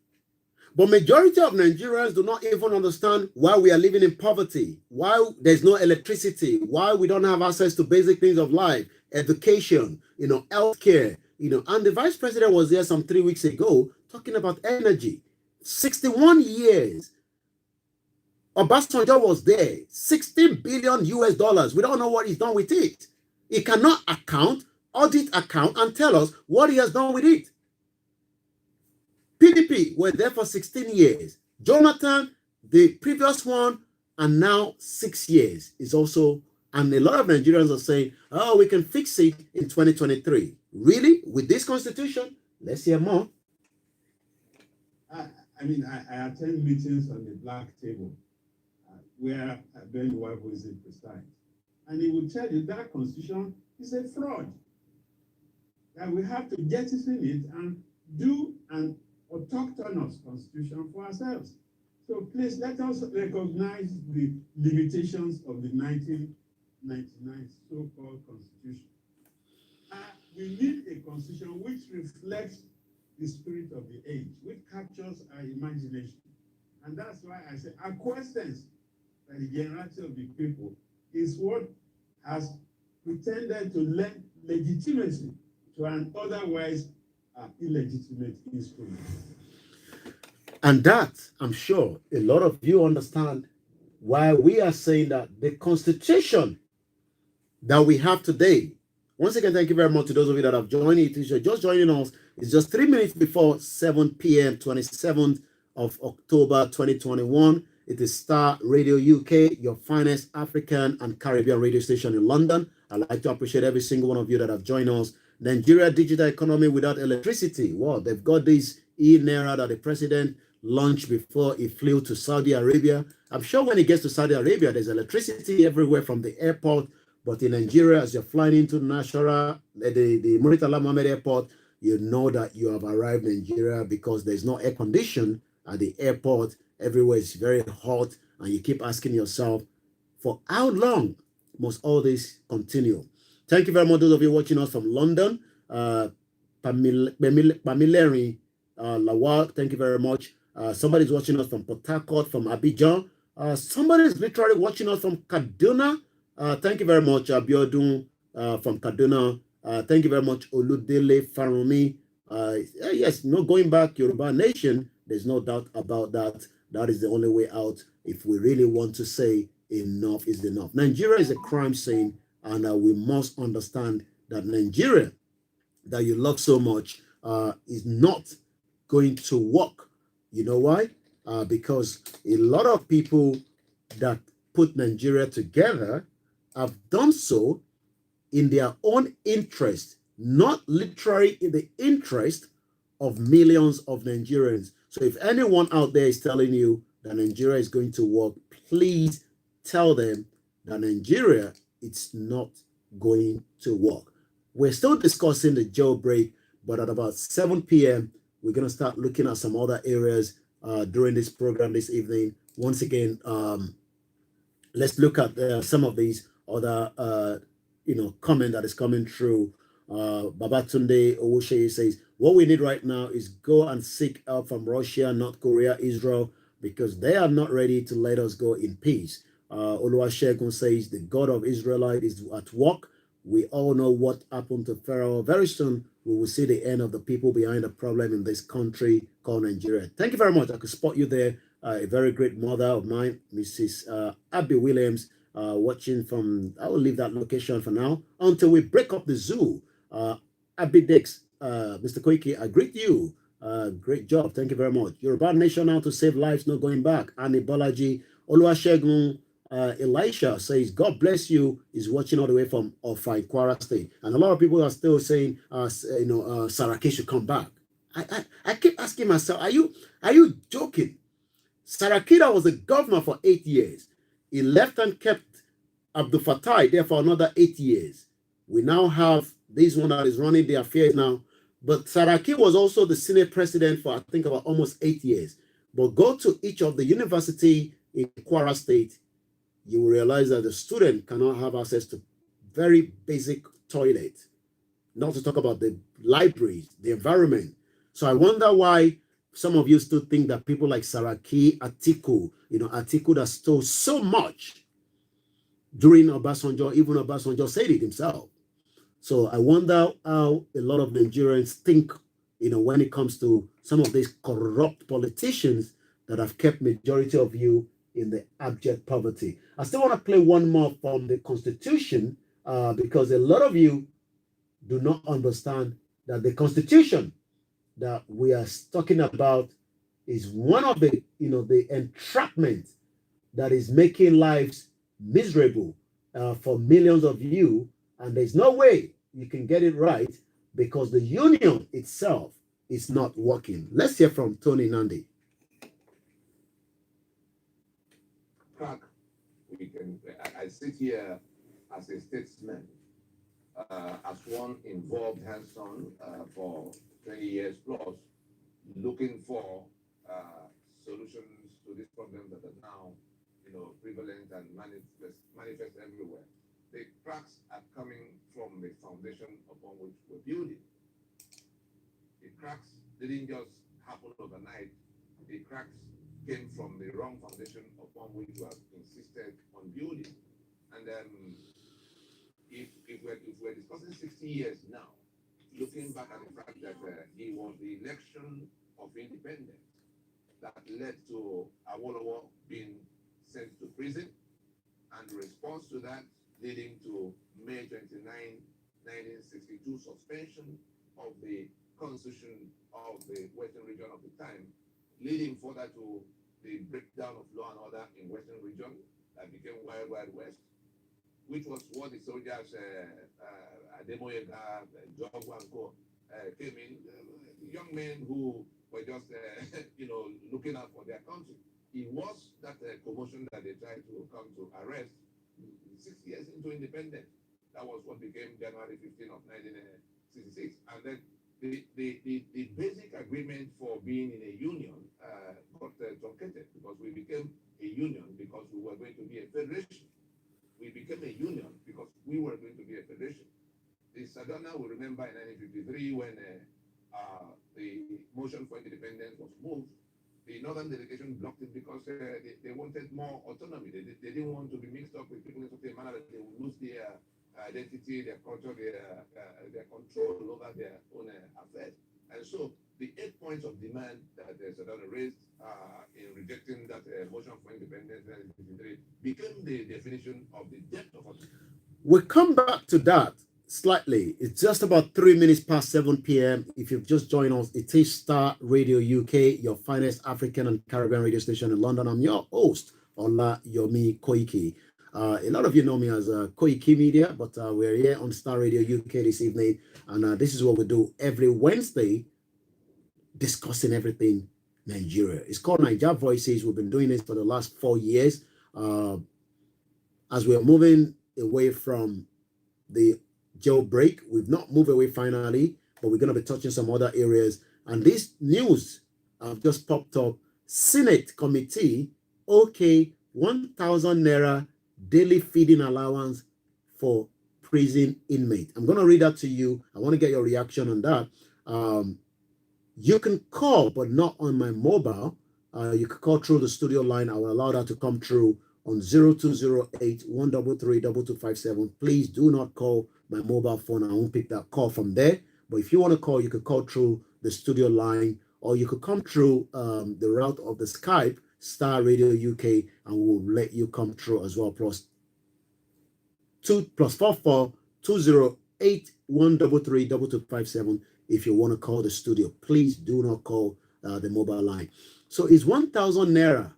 But majority of Nigerians do not even understand why we are living in poverty, why there's no electricity, why we don't have access to basic things of life, education, healthcare, and the vice president was there some 3 weeks ago talking about energy. 61 years. Obasanjo was there, 16 billion US dollars. We don't know what he's done with it. He cannot audit account, and tell us what he has done with it. PDP were there for 16 years. Jonathan, the previous one, and now 6 years is also, and a lot of Nigerians are saying, oh, we can fix it in 2023. Really? With this constitution? Let's hear more. I attend meetings on the black table where Ben Wabose presides. And he will tell you that constitution is a fraud. That we have to jettison it and do an autochthonous constitution for ourselves. So please let us recognize the limitations of the 1999 so-called constitution. We need a constitution which reflects the spirit of the age, which captures our imagination. And that's why I say acquiescence by the generality of the people is what has pretended to lend legitimacy to an otherwise illegitimate instrument. And that, I'm sure, a lot of you understand why we are saying that the constitution that we have today. Once again, thank you very much to those of you that have joined it. If you're just joining us, it's just 3 minutes before 7 p.m., 27th of October, 2021. It is Starr Radio UK, your finest African and Caribbean radio station in London. I'd like to appreciate every single one of you that have joined us. Nigeria digital economy without electricity. Well, they've got this e-naira that the president launched before he flew to Saudi Arabia. I'm sure when he gets to Saudi Arabia, there's electricity everywhere from the airport. But in Nigeria, as you're flying into the Murtala Mohammed Airport, you know that you have arrived in Nigeria because there's no air condition at the airport. Everywhere is very hot, and you keep asking yourself, for how long must all this continue? Thank you very much, those of you watching us from London. Pamileri Lawal, thank you very much. Somebody's watching us from Port Harcourt, from Abidjan. Somebody's literally watching us from Kaduna. Thank you very much, Abiodun from Kaduna. Thank you very much, Oludele Farumi. Yes, no going back, Yoruba nation. There's no doubt about that. That is the only way out if we really want to say enough is enough. Nigeria is a crime scene, and we must understand that Nigeria, that you love so much, is not going to work. You know why? Because a lot of people that put Nigeria together have done so in their own interest, not literally in the interest of millions of Nigerians. So if anyone out there is telling you that Nigeria is going to work, please tell them that Nigeria, it's not going to work. We're still discussing the jailbreak, but at about 7 p.m., we're going to start looking at some other areas during this program this evening. Once again, let's look at some of these other, comment that is coming through. Babatunde Owoshe says, what we need right now is go and seek help from Russia, North Korea, Israel, because they are not ready to let us go in peace. Oluwasegun says, the God of Israelite is at work. We all know what happened to Pharaoh. Very soon, we will see the end of the people behind the problem in this country called Nigeria. Thank you very much. I could spot you there. A very great mother of mine, Mrs. Abby Williams, watching from, I will leave that location for now until we break up the zoo. Abby Dix, Mr. Koiki, I greet you. Great job. Thank you very much. Yoruba Nation now to save lives, no going back. Annie Bolaji, Oluwasegun, Elisha says, God bless you, is watching all the way from Ofai, Kwara State. And a lot of people are still saying, Saraki should come back. I keep asking myself, are you joking? Sarakida was the governor for 8 years. He left and kept Abdul Fattah there for another 8 years. We now have this one that is running the affairs now. But Saraki was also the Senate president for, I think, about almost 8 years. But go to each of the university in Kwara State, you will realize that the student cannot have access to very basic toilet, not to talk about the libraries, the environment. So I wonder why some of you still think that people like Saraki, Atiku, Atiku that stole so much during Obasanjo, even Obasanjo said it himself. So I wonder how a lot of Nigerians think, when it comes to some of these corrupt politicians that have kept majority of you in the abject poverty. I still want to play one more from the Constitution because a lot of you do not understand that the Constitution that we are talking about is one of the entrapment that is making lives miserable for millions of you, and there's no way you can get it right because the union itself is not working. Let's hear from Tony Nandi. Crack, I sit here as a statesman, as one involved hands-on for 20 years plus, looking for solutions to these problems that are now, prevalent and manifest everywhere. The cracks are coming from the foundation upon which we're building. The cracks didn't just happen overnight. The cracks came from the wrong foundation upon which we have insisted on building. And if we're discussing 60 years now, looking back at the fact that it was the election of independence that led to Awolowo being sent to prison, and the response to that leading to May 29, 1962 suspension of the constitution of the Western region of the time, leading further to the breakdown of law and order in Western region that became Wild Wild West, which was what the soldiers, Ademoyega, Jogu and Co, came in, young men who were just, looking out for their country. It was that commotion that they tried to come to arrest 6 years into independence. That was what became January 15 of 1966. And then the basic agreement for being in a union got truncated because we became a union because we were going to be a federation. We became a union because we were going to be a federation. The Sadona will remember in 1953 when the motion for independence was moved. The northern delegation blocked it because they wanted more autonomy. They didn't want to be mixed up with people in such a manner that they would lose their identity, their culture, their control over their own affairs. And so the 8 points of demand that Sadona raised in rejecting that motion for independence in 1953 became the definition of the depth of autonomy. We'll come back to that slightly. It's just about 3 minutes past 7 p.m. If you've just joined us, it is Starr Radio UK, your finest African and Caribbean radio station in London. I'm your host, Olayomi Koiki. A lot of you know me as Koikimedia, but we're here on Starr Radio UK this evening, and this is what we do every Wednesday, discussing everything Nigeria. It's called Niger Voices. We've been doing this for the last 4 years. As we are moving away from the jailbreak, we've not moved away finally, but we're going to be touching some other areas. And this news have just popped up. Senate committee, okay, 1,000 naira daily feeding allowance for prison inmate. I'm going to read that to you. I want to get your reaction on that. You can call, but not on my mobile. You can call through the studio line. I will allow that to come through on 0208 133 2257. Please do not call my mobile phone. I won't pick that call from there. But if you want to call, you could call through the studio line, or you could come through the route of the Skype, Starr Radio UK, and we'll let you come through as well. +44 208 133 2257. If you want to call the studio, please do not call the mobile line. So is 1,000 naira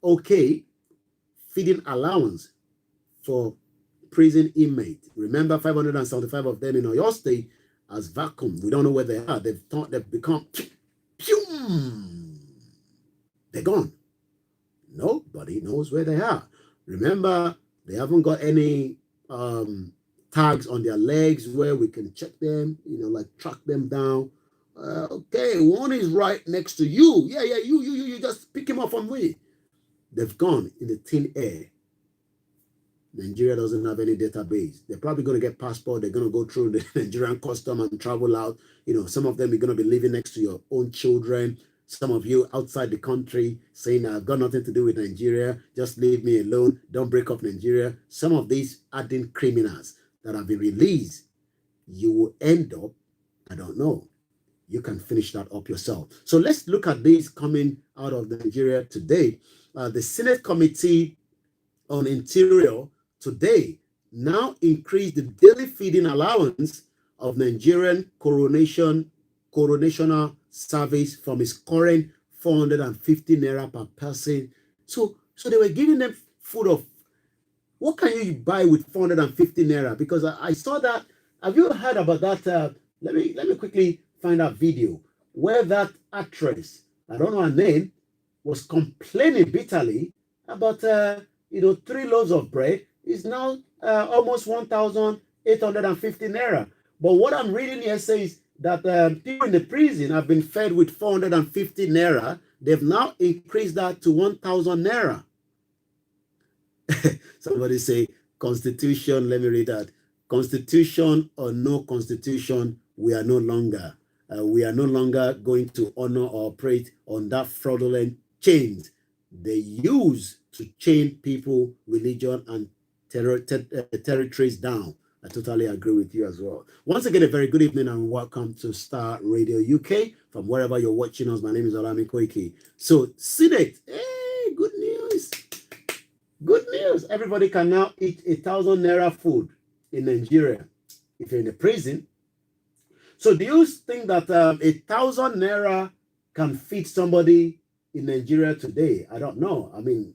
okay feeding allowance for prison inmate? Remember, 575 of them in Oyo State as vacuum. We don't know where they are. They've become, they're gone. Nobody knows where they are. Remember, they haven't got any tags on their legs where we can check them, like track them down. Okay, one is right next to you. Yeah, you just pick him up from me. They've gone in the thin air. Nigeria doesn't have any database. They're probably going to get passport. They're going to go through the Nigerian custom and travel out. Some of them are going to be living next to your own children. Some of you outside the country saying, I've got nothing to do with Nigeria. Just leave me alone. Don't break up Nigeria. Some of these hardened criminals that have been released, you will end up, I don't know. You can finish that up yourself. So let's look at these coming out of Nigeria today. The Senate Committee on Interior today now increased the daily feeding allowance of Nigerian coronational service from its current 450 naira per person. So they were giving them food of, what can you buy with 450 naira? Because I saw that. Have you heard about that? Let me quickly find that video where that actress, I don't know her name, was complaining bitterly about 3 loaves of bread is now almost 1,850 naira. But what I'm reading here says that people in the prison have been fed with 450 naira. They've now increased that to 1,000 naira. Somebody say, Constitution, let me read that. Constitution or no constitution, we are no longer going to honor or operate on that fraudulent chains they use to chain people, religion, and territories down. I totally agree with you as well. Once again, a very good evening and welcome to Starr Radio UK. From wherever you're watching us, my name is Olami Koiki. So, Senate, hey, good news. Good news. Everybody can now eat 1,000 naira food in Nigeria if you're in a prison. So, do you think that 1,000 naira can feed somebody in Nigeria today? I don't know. I mean,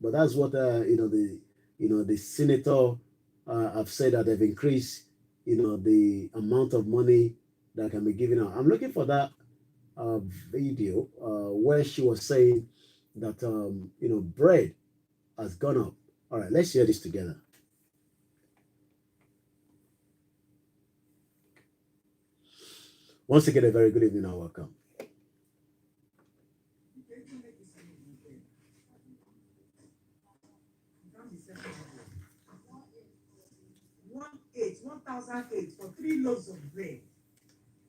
but that's what the senator have said, that they've increased the amount of money that can be given out. I'm looking for that video where she was saying that bread has gone up. All right, let's share this together. Once again, a very good evening and welcome. $1,008 for 3 loaves of bread.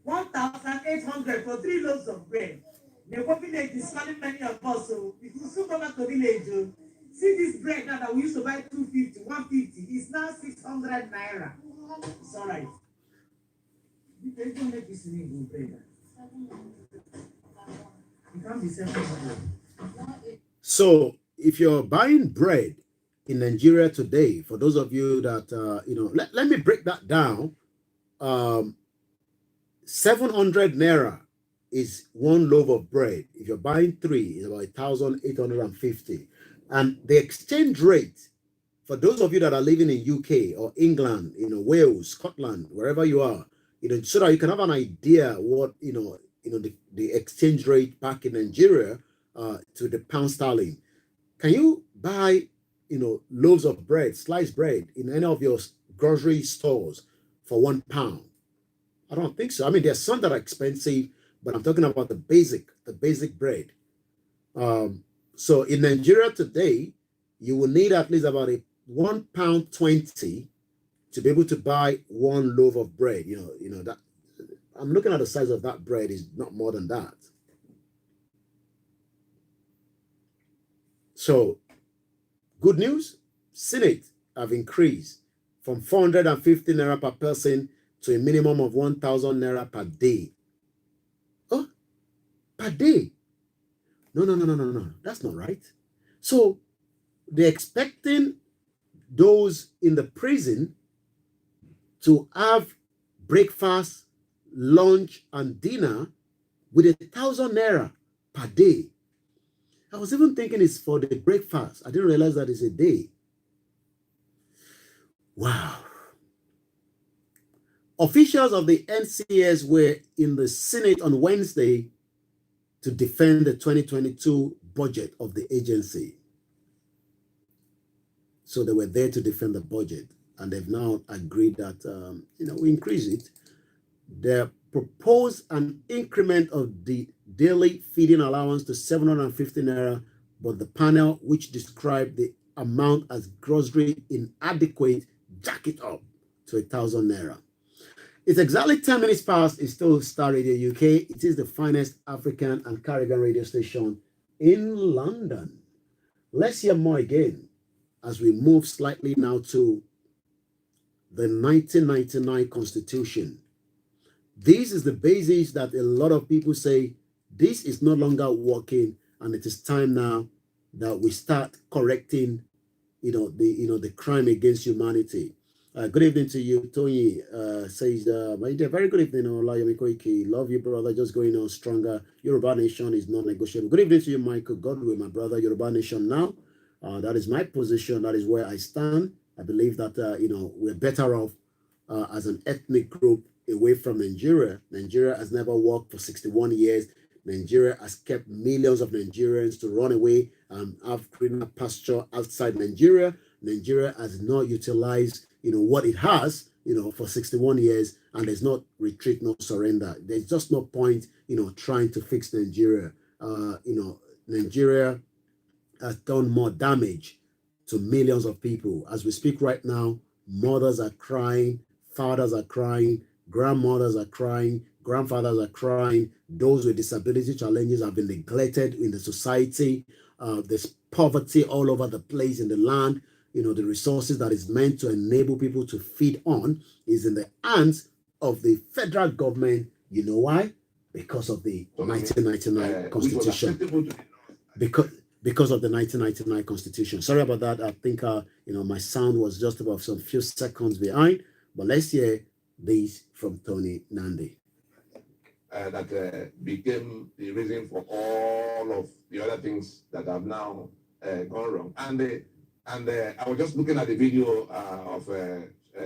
1,800 for 3 loaves of bread. The village is calling many of us, so if you soon go back to village, see this bread now that we used to buy 250, 150, it's now 600 naira. It's all right. You can make this in bread. It can be 700. So if you're buying bread in Nigeria today, for those of you that let me break that down. 700 naira is 1 loaf of bread. If you're buying 3, it's about 1,850. And the exchange rate for those of you that are living in UK or England, Wales, Scotland, wherever you are, so that you can have an idea what the exchange rate back in Nigeria to the pound sterling. Can you buy loaves of bread, sliced bread in any of your grocery stores for £1? I don't think so. I mean, there's some that are expensive, but I'm talking about the basic bread. So in Nigeria today, you will need at least about £1.20 to be able to buy 1 loaf of bread. That I'm looking at the size of that bread is not more than that. So, good news, Senate have increased from 450 naira per person to a minimum of 1,000 naira per day. Oh, per day? No. That's not right. So, they're expecting those in the prison to have breakfast, lunch, and dinner with 1,000 naira per day. I was even thinking it's for the breakfast. I didn't realize that it's a day. Wow. Officials of the NCS were in the Senate on Wednesday to defend the 2022 budget of the agency. So they were there to defend the budget. and they've now agreed that we increase it. They propose an increment of the daily feeding allowance to 750 naira, but the panel, which described the amount as grocery inadequate, jack it up to 1,000 naira. It's exactly 10 minutes past. It's still Star Radio UK. It is the finest African and Caribbean radio station in London. Let's hear more again as we move slightly now to the 1999 Constitution. This is the basis that a lot of people say this is no longer working, and it is time now that we start correcting, the crime against humanity. Good evening to you, Tony. Says, my dear, very good evening, Olayomi Koiki. Love you, brother. Just going on stronger. Yoruba Nation is non-negotiable. Good evening to you, Michael Godwin, my brother. Yoruba Nation now. That is my position. That is where I stand. I believe that we're better off as an ethnic group away from Nigeria. Nigeria has never worked for 61 years. Nigeria has kept millions of Nigerians to run away and have greener pasture outside Nigeria. Nigeria has not utilized, what it has, for 61 years, and there's not retreat, no surrender. There's just no point, trying to fix Nigeria. Nigeria has done more damage to millions of people. As we speak right now, mothers are crying, fathers are crying, grandmothers are crying, grandfathers are crying. Those with disability challenges have been neglected in the society. There's poverty all over the place in the land. The resources that is meant to enable people to feed on is in the hands of the federal government. You know why? Because of the 1999 Constitution. Because of the 1999 Constitution. Sorry about that. I think my sound was just about some few seconds behind. But let's hear this from Tony Nandi. That became the reason for all of the other things that have now gone wrong. And I was just looking at the video of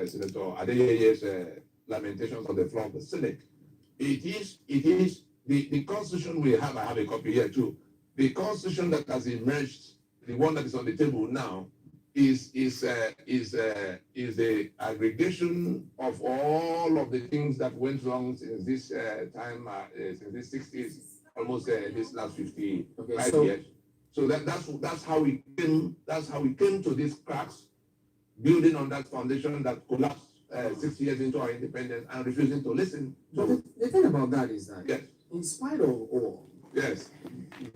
Senator Adeyeye's lamentations on the floor of the Senate. It is the Constitution we have. I have a copy here too. The Constitution that has emerged, the one that is on the table now, is the aggregation of all of the things that went wrong since this time, since the 60s, almost this last 55 years. So that's how we came. That's how we came to these cracks, building on that foundation that collapsed 6 years into our independence and refusing to listen. So the thing about that is that, yes, in spite of all, yes,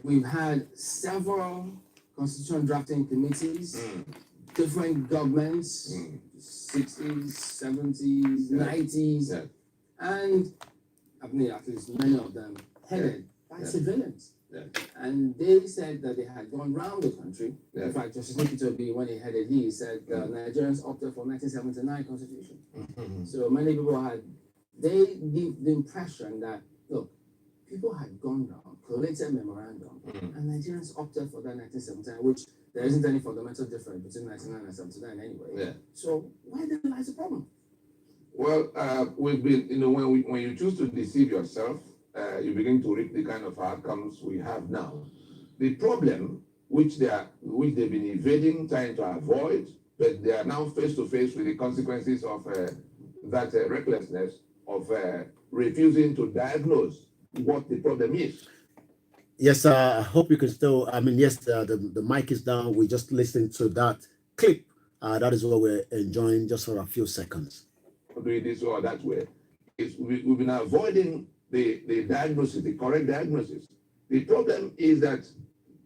we've had several constitution drafting committees, different governments, 60s, 70s, 90s, yes, and I've made at least many of them headed by civilians. yes. And they said that they had gone round the country. Yeah. In fact, Justice Nikitobi, when he headed, he said Nigerians opted for 1979 constitution. So many people they give the impression that, look, people had gone round, collated memorandum, and Nigerians opted for that 1979, which there isn't any fundamental difference between 1999 and 79 anyway. Yeah. So where then lies the problem? Well, we've been, when you choose to deceive yourself, you begin to reap the kind of outcomes we have now. The problem, which they've been evading, trying to avoid, but they are now face to face with the consequences of that recklessness of refusing to diagnose what the problem is. Yes, I hope you can still. Yes, the mic is down. We just listened to that clip. That is what we're enjoying just for a few seconds. Do it this or that way. We've been avoiding the diagnosis, the correct diagnosis. The problem is that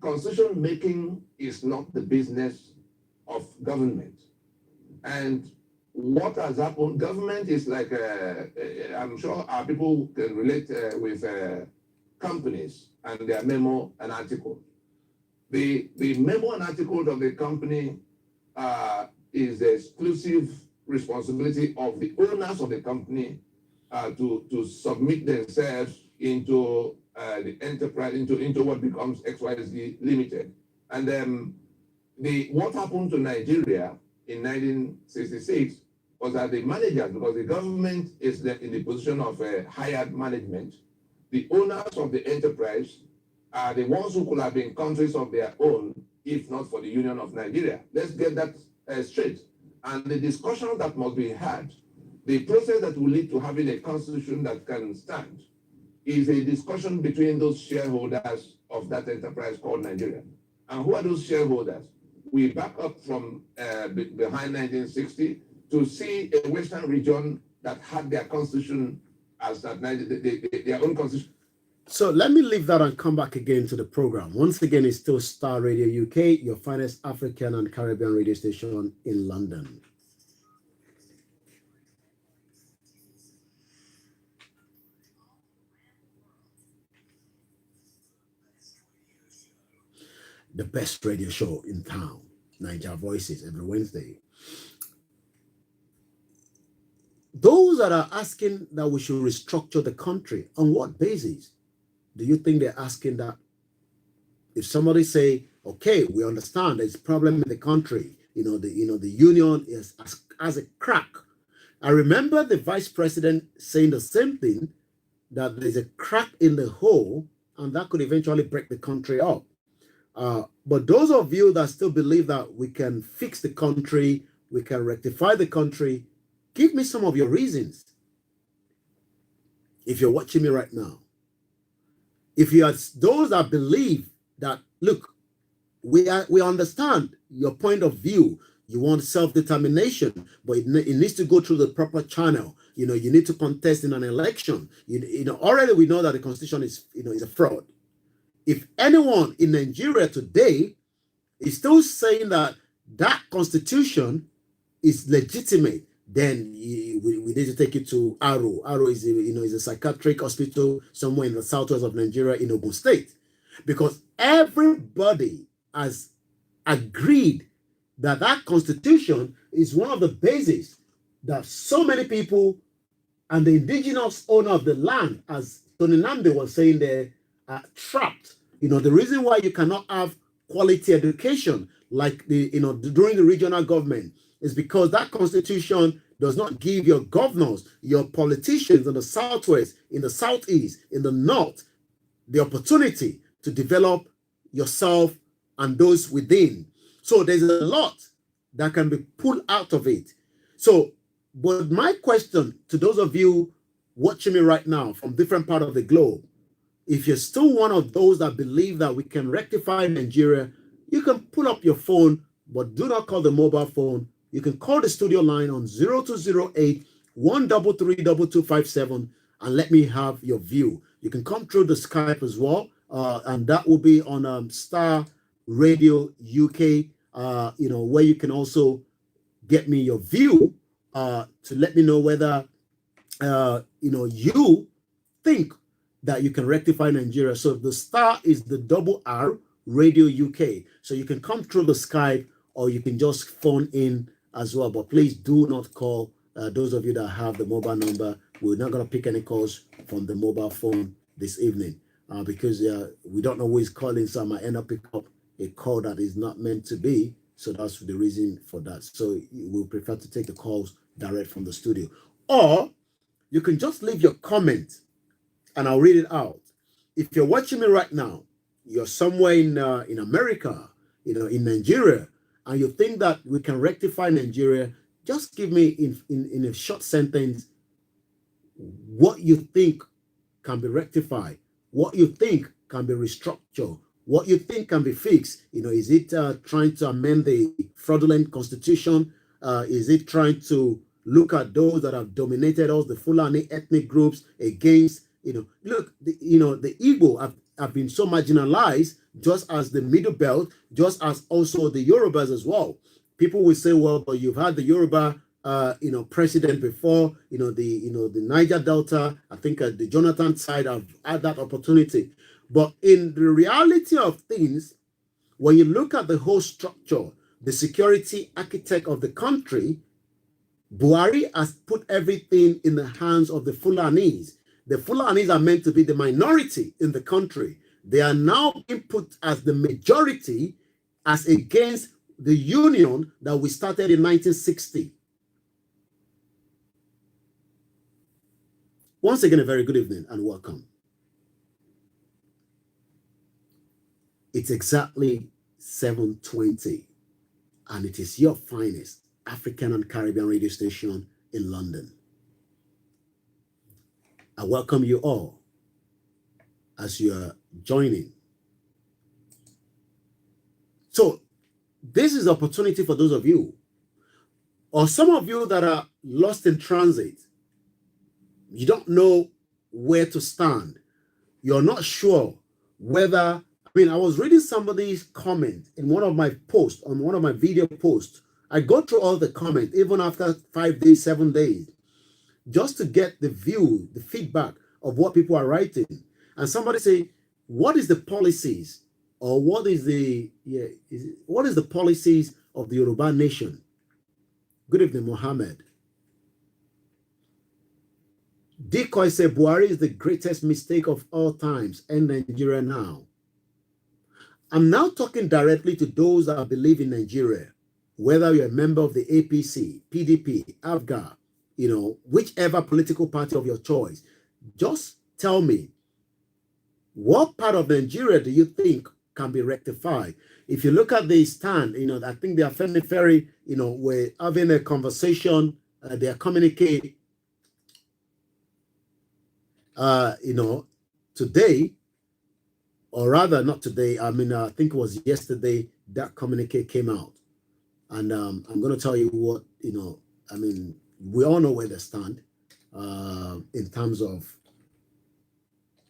constitution making is not the business of government. And what has happened, government is like, I'm sure our people can relate with companies and their memo and article. The memo and article of the company is the exclusive responsibility of the owners of the company to submit themselves into the enterprise, into what becomes XYZ Limited. And what happened to Nigeria in 1966 was that the managers, because the government is in the position of hired management, the owners of the enterprise are the ones who could have been countries of their own, if not for the Union of Nigeria. Let's get that straight. And the discussion that must be had, the process that will lead to having a constitution that can stand, is a discussion between those shareholders of that enterprise called Nigeria. And who are those shareholders? We back up from behind 1960 to see a Western region that had their constitution as that their own constitution. So let me leave that and come back again to the program. Once again, it's still Star Radio UK, your finest African and Caribbean radio station in London. The best radio show in town, Niger Voices, every Wednesday. Those that are asking that we should restructure the country, on what basis do you think they're asking that? If somebody say, okay, we understand there's a problem in the country, the union is as a crack. I remember the vice president saying the same thing, that there's a crack in the hole and that could eventually break the country up. But those of you that still believe that we can fix the country, we can rectify the country, give me some of your reasons. If you're watching me right now, if you are those that believe that, look, we understand your point of view. You want self-determination, but it needs to go through the proper channel. You need to contest in an election. Already we know that the constitution is a fraud. If anyone in Nigeria today is still saying that constitution is legitimate, then we need to take it to Aro. Aro is a psychiatric hospital somewhere in the southwest of Nigeria in Ogun State, because everybody has agreed that constitution is one of the bases that so many people and the indigenous owner of the land, as Tony Namde was saying there, are trapped. The reason why you cannot have quality education like during the regional government is because that constitution does not give your governors, your politicians in the southwest, in the southeast, in the north, the opportunity to develop yourself and those within. So there's a lot that can be pulled out of it. So, but my question to those of you watching me right now from different parts of the globe, if you're still one of those that believe that we can rectify Nigeria, you can pull up your phone, but do not call the mobile phone. You can call the studio line on 0208 133 2257 and let me have your view. You can come through the Skype as well, and that will be on Star Radio UK, where you can also get me your view to let me know whether you think that you can rectify Nigeria. So the Star is the double R Radio UK. So you can come through the Skype or you can just phone in as well. But please do not call those of you that have the mobile number. We're not going to pick any calls from the mobile phone this evening because we don't know who is calling. So I might end up picking up a call that is not meant to be. So that's the reason for that. So we'll prefer to take the calls direct from the studio. Or you can just leave your comment and I'll read it out. If you're watching me right now, you're somewhere in America, in Nigeria, and you think that we can rectify Nigeria, just give me in a short sentence what you think can be rectified, what you think can be restructured, what you think can be fixed. Is it trying to amend the fraudulent constitution? Is it trying to look at those that have dominated us, the Fulani ethnic groups, against, look, the Igbo have been so marginalized, just as the Middle Belt, just as also the Yorubas as well. People will say, well, but you've had the Yoruba, president before, the Niger Delta. I think the Jonathan side have had that opportunity. But in the reality of things, when you look at the whole structure, the security architect of the country, Buhari has put everything in the hands of the Fulanis. The Fulanis are meant to be the minority in the country. They are now being put as the majority as against the union that we started in 1960. Once again, a very good evening and welcome. It's exactly 7:20 and it is your finest African and Caribbean radio station in London. I welcome you all as you are joining. So this is opportunity for those of you, or some of you that are lost in transit. You don't know where to stand. You're not sure whether, I was reading somebody's comment in one of my posts, on one of my video posts. I go through all the comments, even after 5 days, 7 days, just to get the view, the feedback of what people are writing. And somebody say, what is the policies, or what is the policies of the Yoruba nation? Good evening, Mohammed. Decoy said Buhari is the greatest mistake of all times and Nigeria now. I'm now talking directly to those that believe in Nigeria, whether you're a member of the APC, PDP, AFGA, whichever political party of your choice. Just tell me, what part of Nigeria do you think can be rectified? If you look at the stand, I think the Afenifere, we're having a conversation, they are communicating, today, or rather not today, I think it was yesterday that communique came out. And I'm going to tell you what, we all know where they stand in terms of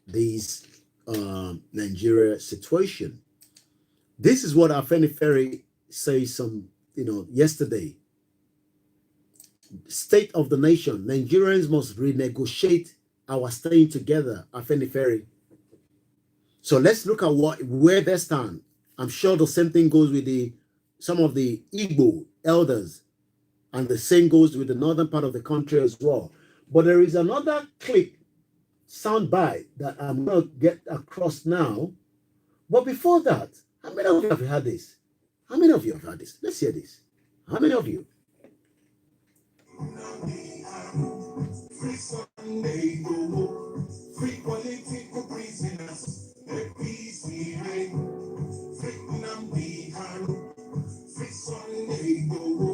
these Nigeria situation. This is what Afenifere says yesterday. State of the nation. Nigerians must renegotiate our staying together, Afenifere. So let's look at where they stand. I'm sure the same thing goes with some of the Igbo elders, and the same goes with the northern part of the country as well. But there is another clip, soundbite, that I'm going to get across now. But before that, how many of you have heard this? How many of you have heard this? Let's hear this. How many of you? Free political prisoners, let peace reign. Free Nnamdi Kanu, free Sunday Igboho.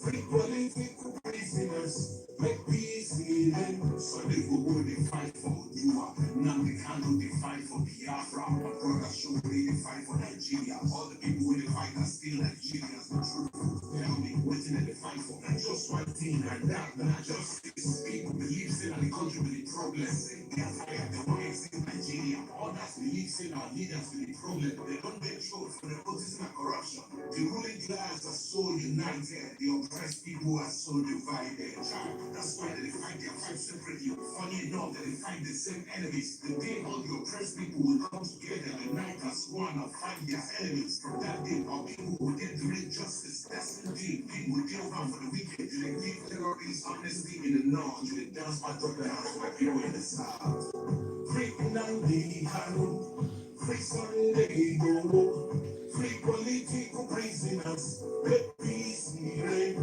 Free political prisoners, let peace reign. Sunday Igboho, they fight for Odua. Nnamdi Kanu, they fight for Biafra. My brother Shogri, they fight for Nigeria. All the people who they fight are still Nigerians. The truth, tell me, waiting and they fight for. Not just one thing, and that, not just people believe in the country with the problems. They are tired, they want to see Nigeria. Others believe in our leaders with the problem. They don't get showed for the opposition and corruption. The ruling class are so united. The oppressed people are so divided. That's why they fight their fight separately. Funny enough, they fight the same enemies. The day all the oppressed people will come together, unite as one and fight their enemies. From that day, our people will get the real justice. That's the day people will get around for the wicked. They give terrorists honesty in the north. You will dance my top dance like people in the south. Free Nnamdi Kanu, free Sunday Igboho, free political prisoners, let peace reign.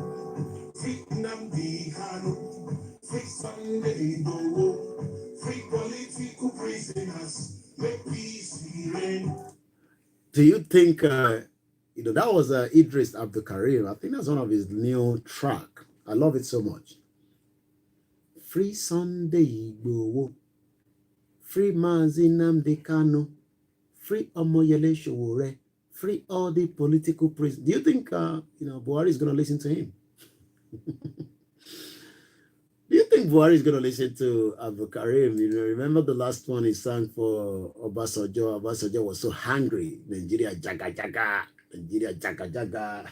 Free Nnamdi Kanu, free Sunday Igboho, free political prisoners, let peace reign. Do you think, that was Idris Abdul Karim? I think that's one of his new track. I love it so much. Free Sunday Igboho, free Mazi Nnamdi Kanu, free Omoyele Sowore, free all the political prisoners. Do you think, Buhari is going to listen to him? Do you think Buhari is going to listen to Abdul Karim? Remember the last one he sang for Obasanjo? Obasanjo was so hungry. Nigeria jaga jaga. Nigeria jaga jaga.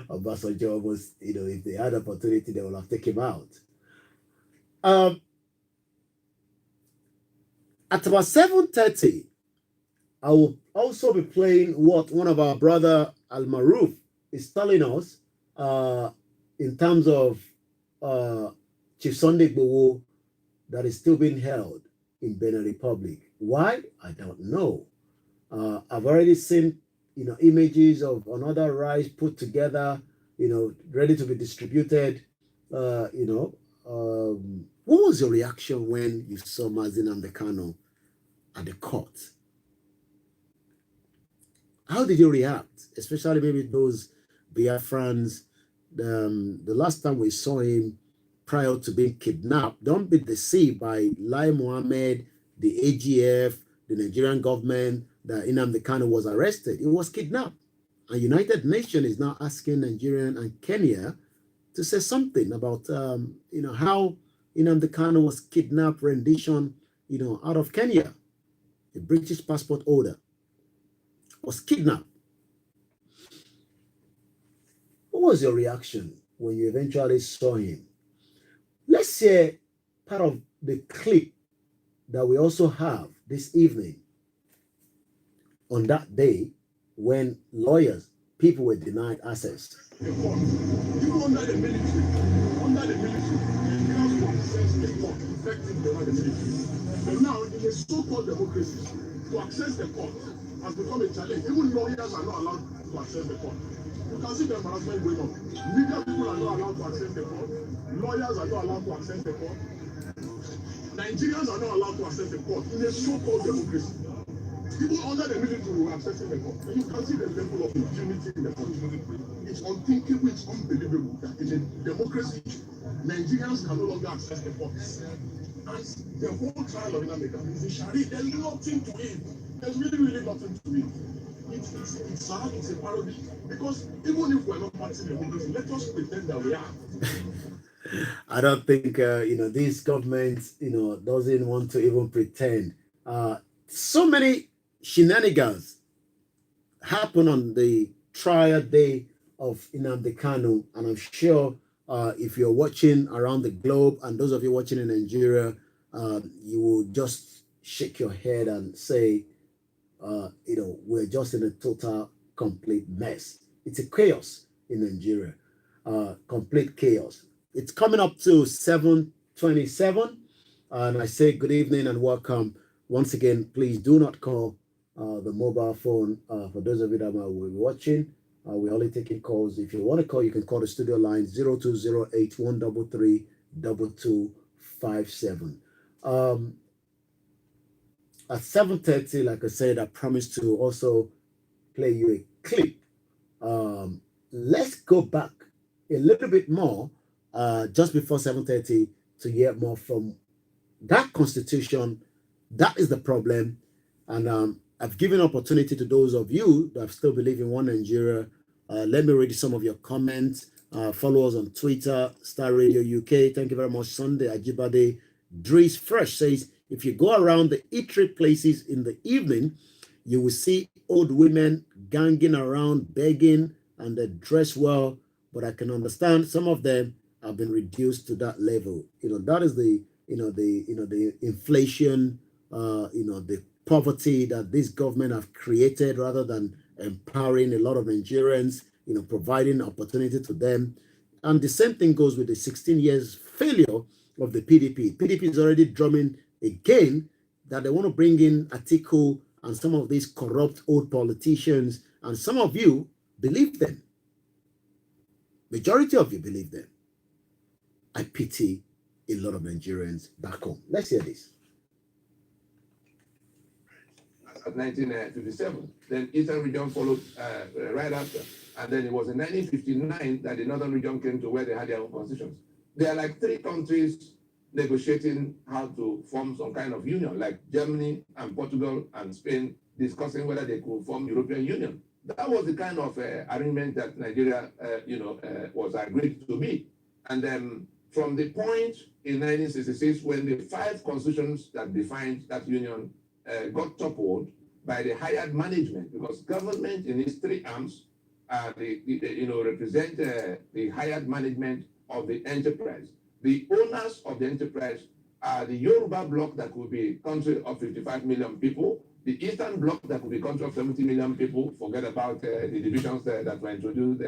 Obasanjo almost, if they had opportunity, they will have taken him out. At about 7:30, I will also be playing what one of our brother Al-Maruf is telling us in terms of Chief Sunday Igboho that is still being held in Benin Republic. Why? I don't know. I've already seen, images of another rice put together, ready to be distributed. What was your reaction when you saw Mazi Nnamdi Kanu at the court? How did you react? Especially maybe those Biafrans, the last time we saw him prior to being kidnapped. Don't be deceived by Lai Mohammed, the AGF, the Nigerian government, that Nnamdi Kanu was arrested. He was kidnapped. And United Nations is now asking Nigeria and Kenya to say something about, how Nnamdi Kanu was kidnapped, rendition, out of Kenya. A British passport holder was kidnapped. What was your reaction when you eventually saw him? Let's hear part of the clip that we also have this evening on that day when lawyers, people were denied access. Even under the military, Nigerians will access the court effectively under the military. But now, in a so-called democracy, to access the court has become a challenge. Even lawyers are not allowed to access the court. You can see the embarrassment going on. Media people are not allowed to access the court. Lawyers are not allowed to access the court. Nigerians are not allowed to access the court in a so-called democracy. People under the military were accessing the court. And you can see the level of impunity in the country. It's unthinkable, it's unbelievable that in a democracy, Nigerians can no longer access the court. And the whole trial of Nnamdi Kanu is a charade. There's nothing to it. There's really nothing to it. It's sad, it's a parody. Because even if we're not practicing democracy, let us pretend that we are. I don't think, this government, doesn't want to even pretend. So many shenanigans happen on the trial day of Nnamdi Kanu, and I'm sure if you're watching around the globe, and those of you watching in Nigeria, you will just shake your head and say, we're just in a total, complete mess. It's a chaos in Nigeria, complete chaos. It's coming up to 7:27, and I say good evening and welcome. Once again, please do not call the mobile phone. For those of you that are watching, we're only taking calls. If you want to call, you can call the studio line 0208-133-2257. At 7:30, like I said, I promised to also play you a clip. Let's go back a little bit more just before 7:30 to hear more from that constitution. That is the problem. And I've given opportunity to those of you that still believe in one Nigeria. Let me read some of your comments. Follow us on Twitter, Star Radio UK. Thank you very much. Sunday Ajibade Dries Fresh says, if you go around the eatery places in the evening, you will see old women ganging around, begging, and they dress well. But I can understand some of them have been reduced to that level. That is the inflation, the poverty that this government have created rather than empowering a lot of Nigerians, providing opportunity to them. And the same thing goes with the 16 years failure of the PDP. PDP is already drumming again that they want to bring in Atiku and some of these corrupt old politicians, and some of you believe them. Majority of you believe them. I pity a lot of Nigerians back home. Let's hear this. At 1957, then Eastern region followed right after. And then it was in 1959 that the Northern region came to where they had their own constitutions. There are like 3 countries negotiating how to form some kind of union, like Germany and Portugal and Spain discussing whether they could form European Union. That was the kind of arrangement that Nigeria, was agreed to be. And then from the point in 1966 when the 5 constitutions that defined that union got toppled by the hired management, because government in its 3 arms represent the hired management of the enterprise. The owners of the enterprise are the Yoruba bloc that will be country of 55 million people, the Eastern bloc that will be country of 70 million people. Forget about the divisions that were introduced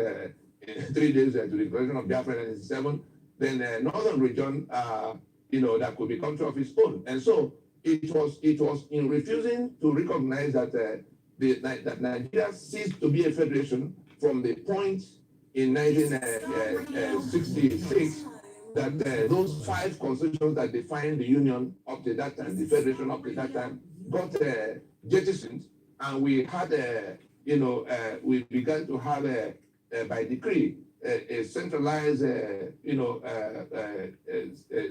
in 3 days to the creation of Biafra in 1997. Then Northern region, that could be country of its own. And so it was in refusing to recognize that that Nigeria ceased to be a federation from the point in 1966 that those 5 constitutions that defined the union up to that time, the federation up to that time, got jettisoned, and we had we began to have by decree a centralized,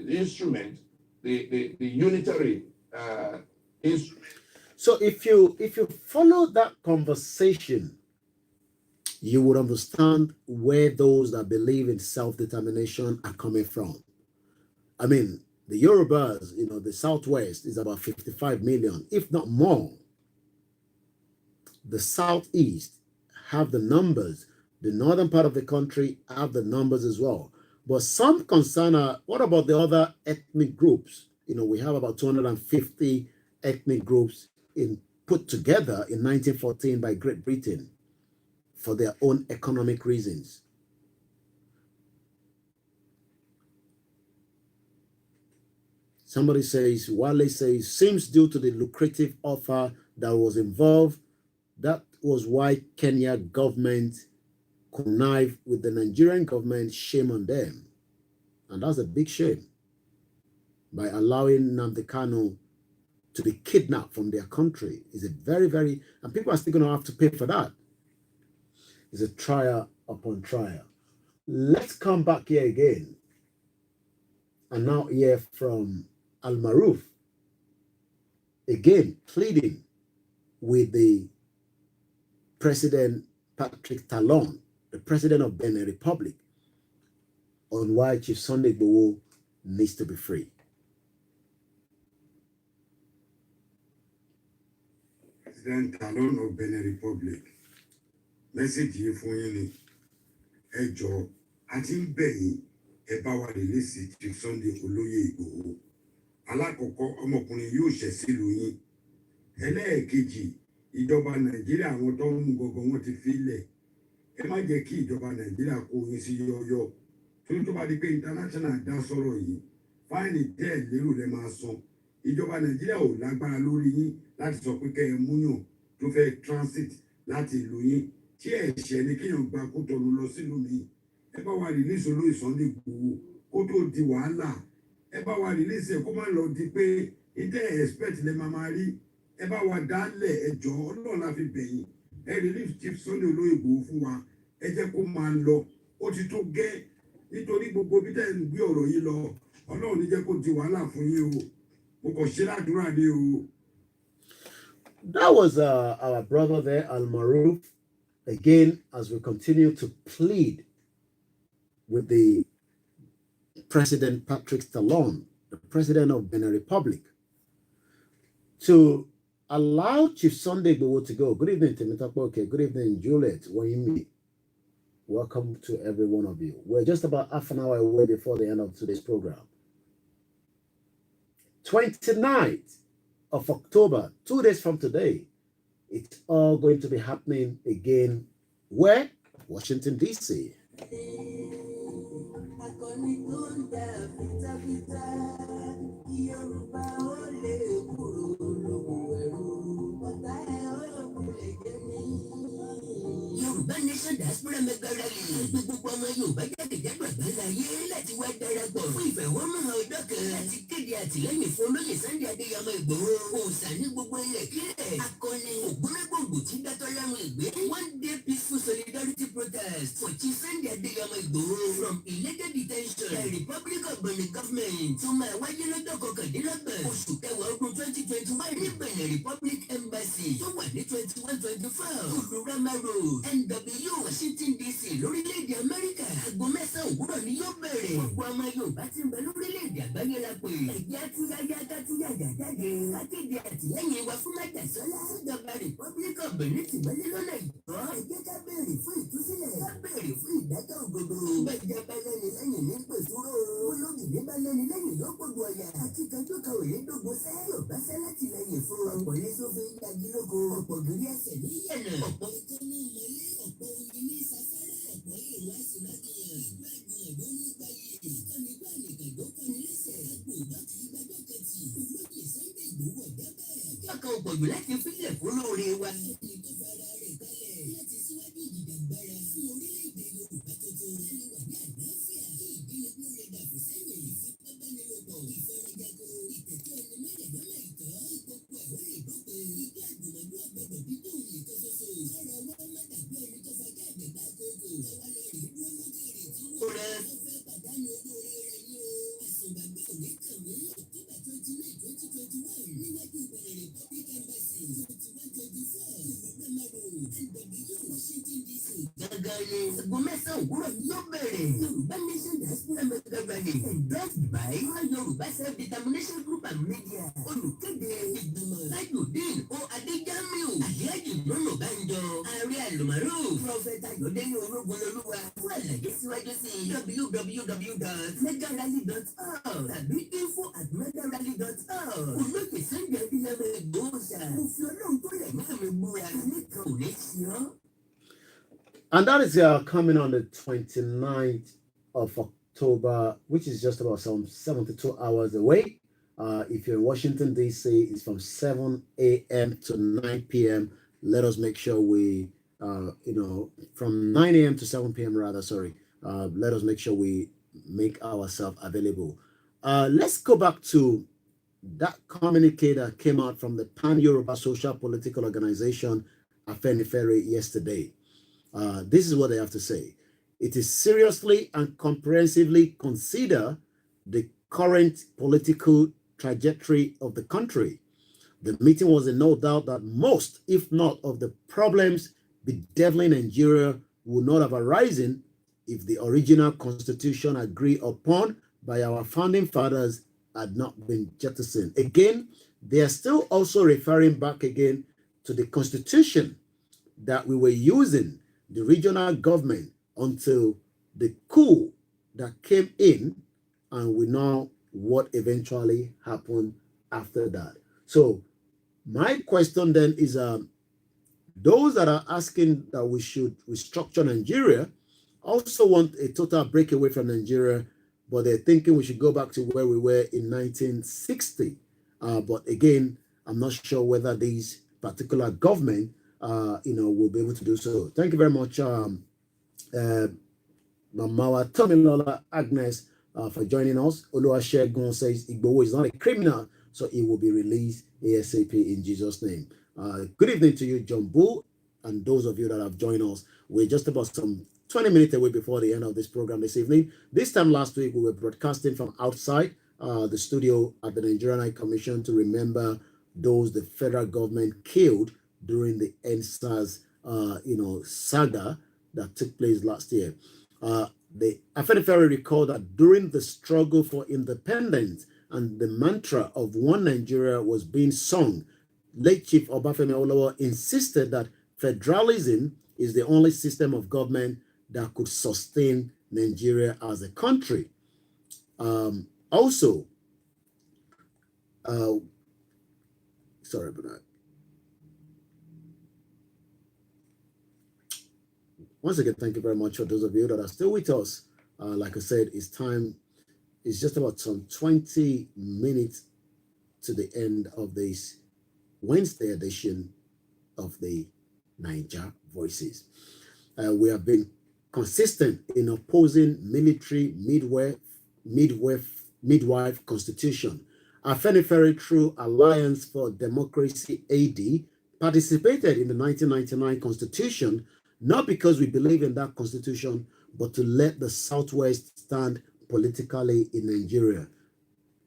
instrument, the unitary instrument. So if you follow that conversation, you would understand where those that believe in self-determination are coming from. I mean, the Yorubas, the Southwest is about 55 million, if not more. The Southeast have the numbers. The northern part of the country have the numbers as well. But some concern are, what about the other ethnic groups? We have about 250 ethnic groups put together in 1914 by Great Britain for their own economic reasons. Somebody says, Wale says, seems due to the lucrative offer that was involved. That was why Kenya government connived with the Nigerian government. Shame on them. And that's a big shame. By allowing Nnamdi Kanu to be kidnapped from their country is a very, very, and people are still going to have to pay for that. It's a trial upon trial. Let's come back here again and now hear from Al Maruf, again pleading with the President Patrick Talon, the President of Benin Republic, on why Chief Sunday Igboho needs to be free. President Talon of Benin Republic, message yìí fún yín ni, ẹ jọ̀ọ́, a ti ń bẹ̀ yín, ẹ bá wa release Chief Sunday Olóyè Igboho. Alákọ̀ọ́kọ́, ọmọkùnrin yóò ṣẹ̀ sílùú yín. Ẹlẹ́ẹ̀kejì, ìjọba Nàìjíríà àwọn tó ń mú gọgọ wọn ti filẹ̀. Ẹ má jẹ́ kí ìjọba Nàìjíríà kó yín sí yọ́yọ́. Torí tó bá di pé international dá sọ̀rọ̀ yìí, fáìnì tẹ́ lérò lẹ máa san. Ìjọba Nàìjíríà ò lágbára lórí yín láti sọ pé kẹ́ ẹ múyàn tó fẹ́ transit láti ìlú yín. Tí ẹ̀ṣẹ̀ ni kéèyàn gba Kútọ̀nù lọ sílùú mi. Ẹ bá wa release Olóyè Sunday Igboho kó tó di wàhálà. Ẹ bá wa release ẹ̀ kó má lọ di pé ìtẹ́ expect lẹ máa rí. Ẹ bá wa dálẹ̀ ẹ jọ̀ọ́, Ọlọ́run la fi bẹ̀yìn. Ẹ release Chief Sunday Olóyè Igboho fún wa. Ẹ jẹ́ kó máa lọ. Ó ti tó gẹ́ nítorí gbogbo bí tẹ́ ń gbé ọ̀rọ̀ yìí lọ. Ọlọ́run ní jẹ́ kó di wàhálà fún yín o. Mo kàn ṣe ládùúrà ní o. That was our brother there, Al Maruf, again, as we continue to plead with the President Patrick Talon, the President of Benin Republic, to allow Chief Sunday Igboho to go. Good evening, Temitapoke. Good evening, Juliet. Welcome to every one of you. We're just about half an hour away before the end of today's program. 29th of October, 2 days from today, it's all going to be happening again. Where? Washington, D.C. Yorùbá Nation Diaspora Mega Rally. Gbogbo ọmọ Yorùbá jákèjádò àgbáláyé láti wá darapọ̀ fún ìfẹ̀hónúhàn ọjọ́ kan láti kéde àtìlẹ́yìn fún olóyè Sunday Adéyẹmọ Ìgbòho. Òòṣà ní gbogbo ilẹ̀ kílẹ̀. Akọni ògbónágbòǹgbò tí dátọ́ láwọn ìgbé. One day peaceful solidarity protest for Chief Sunday Adéyẹmọ Ìgbòho from illegal detention. The Republic of Benin government tó máa wáyé lọ́jọ́ kọkàndínlọ́gbọ̀n oṣù kẹwàá ọdún 2021 ní Benin Republic Embassy tó wà ní 2124 Olúramá Road, NW, Washington DC, lórílẹ̀-èdè Amẹ́ríkà. Aago 9 òwúrọ̀ ni yóò bẹ̀rẹ̀. Gbogbo ọmọ Yorùbá tí ń bẹ lórílẹ̀-èdè àgbáyé la pè. Ẹ̀jẹ̀ àtúnyáyá kátúnyàjà jáde. Akéde àtìlẹ́yìn wa fún Májàsọ́lá. Ìjọba Republic of Benin ti wọlé lọ́nà ìtọ́. Ẹ jẹ́ ká béèrè fún ìtúsílẹ̀. Ká béèrè fún ìdájọ́ òdodo. Bẹ́ẹ̀ bá lẹ́ni lẹ́yìn ní pèsúrò. Olóògìní bá lẹ́ni lẹ́yìn ló gbogbo ọ̀yà. Akíkanjú kan ò lè dógun sẹ́. Yorùbá sẹ́ láti lẹ́yìn fún ọ̀pọ̀ ní sófin yagilógo. Ọ̀pọ̀ gírí ẹsẹ̀ ní yẹ̀nà. Ọ̀pọ̀ ikọ́ ní ìmọ̀lẹ́. Ọ̀pọ̀ oyin ní ìsafẹ́rẹ́. Ọ̀pọ̀ ìwà ìsìnlákìyàn. Ìgbà ìgbìyànjú ní gbáyé. Ìkànnì gbà lè gbàgbọ́ kan lẹ́sẹ̀. Àpò ìbá kì í gbàgbọ́ kẹtì. Olóyè Sunday Igboho ọ̀gá bẹ́ẹ̀. Ọkọ̀ òpòjù láti fílẹ̀ fún lóore wa. Ẹni tó fara rẹ̀ kalẹ̀ láti síwájú ìdìdàgbára fún orílẹ̀-èdè Yorùbá tuntun. Ẹni wà ní àlàáfíà. Ìdílé ló lè dàbò sẹ́yìn. Ìfipábánilòpọ̀. Ìfẹ́rẹ́gàgò. Ìtẹ̀tọ́ ẹni mẹ́rẹ̀ẹ́dọ́là ìtọ́. Gbogbo ẹ̀ ó lè dópin. Ìgbà àgbọ̀nàdú ọgbọ̀dọ̀ bí tóun nìkan ṣoṣo. Ọ̀rọ̀ wọn má dàgbé ẹni tó fẹ́ kẹ́ ẹ̀gbẹ̀gbà gbogbo. Ọwọ́ lọ rí dúró lókè ni. Aago 9 òwúrọ̀ ni yóò bẹ̀rẹ̀. Yorùbá Nation Diaspora Mega Rally endorsed by Yoruba Self-Determination Group and Media. Olùkéde ìgbìmọ̀ Tajudeen O. Adéjàmíù. Àyájì lọ́nà Bánjọ. Ààrẹ àlùmọ́rù. Prọfẹ̀tà Ayọ̀délé Ológunlolúwa. Fún àlàyé síwájú sí www.megarally.org tàbí info@megarally.org. Olóyè Sunday Adéyẹmọ Ìgbòho ṣá. Mo fi Ọlọ́run tó lẹ̀ mọ́ mi búra. Nìkan ò ní ṣe ọ́. And that is coming on the 29th of October, which is just about some 72 hours away. If you're in Washington, D.C., it's from 7 a.m. to 9 p.m. Let us make sure we, from 9 a.m. to 7 p.m. rather, let us make sure we make ourselves available. Let's go back to that communique that came out from the Pan-Yoruba Social Political Organization, Afenifere, yesterday. This is what they have to say. It is seriously and comprehensively consider the current political trajectory of the country. The meeting was in no doubt that most, if not of the problems bedeviling Nigeria would not have arisen if the original constitution agreed upon by our founding fathers had not been jettisoned. Again, they are still also referring back again to the constitution that we were using, the regional government, until the coup that came in, and we know what eventually happened after that. So my question then is, those that are asking that we should restructure Nigeria also want a total breakaway from Nigeria, but they're thinking we should go back to where we were in 1960. But again, I'm not sure whether these particular government will be able to do so. Thank you very much, Mamawa Tomilola Agnes, for joining us. Oluwasegun says Igboho is not a criminal, so he will be released ASAP in Jesus' name. Good evening to you, John Bull, and those of you that have joined us. We're just about some 20 minutes away before the end of this program this evening. This time last week, we were broadcasting from outside the studio at the Nigerian High Commission to remember those the federal government killed during the NSAS, saga that took place last year. The Afenifere recalled that during the struggle for independence and the mantra of one Nigeria was being sung, late Chief Obafemi Awolowo insisted that federalism is the only system of government that could sustain Nigeria as a country. Sorry about that. Once again, thank you very much for those of you that are still with us. Like I said, it's just about some 20 minutes to the end of this Wednesday edition of the Niger Voices. We have been consistent in opposing military midwife constitution. Afenifere True Alliance for Democracy AD participated in the 1999 constitution, not because we believe in that constitution, but to let the Southwest stand politically in Nigeria.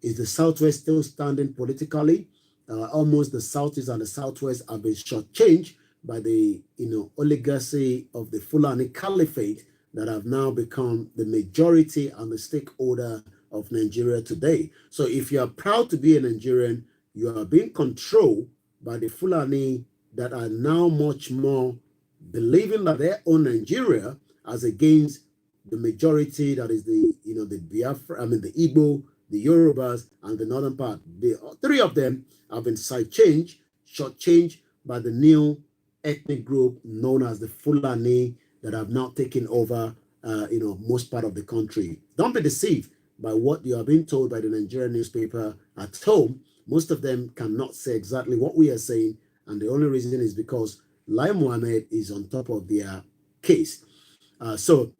Is the Southwest still standing politically? Almost the Southeast and the Southwest have been shortchanged by the oligarchy of the Fulani Caliphate that have now become the majority and the stakeholder of Nigeria today. So if you are proud to be a Nigerian, you are being controlled by the Fulani that are now much more believing that they own Nigeria as against the majority that is the Biafra, the Igbo, the Yorubas, and the northern part. The three of them have been shortchanged by the new ethnic group known as the Fulani that have now taken over most part of the country. Don't be deceived by what you are being told by the Nigerian newspaper at home. Most of them cannot say exactly what we are saying, and the only reason is because Lai Mohammed is on top of their case. So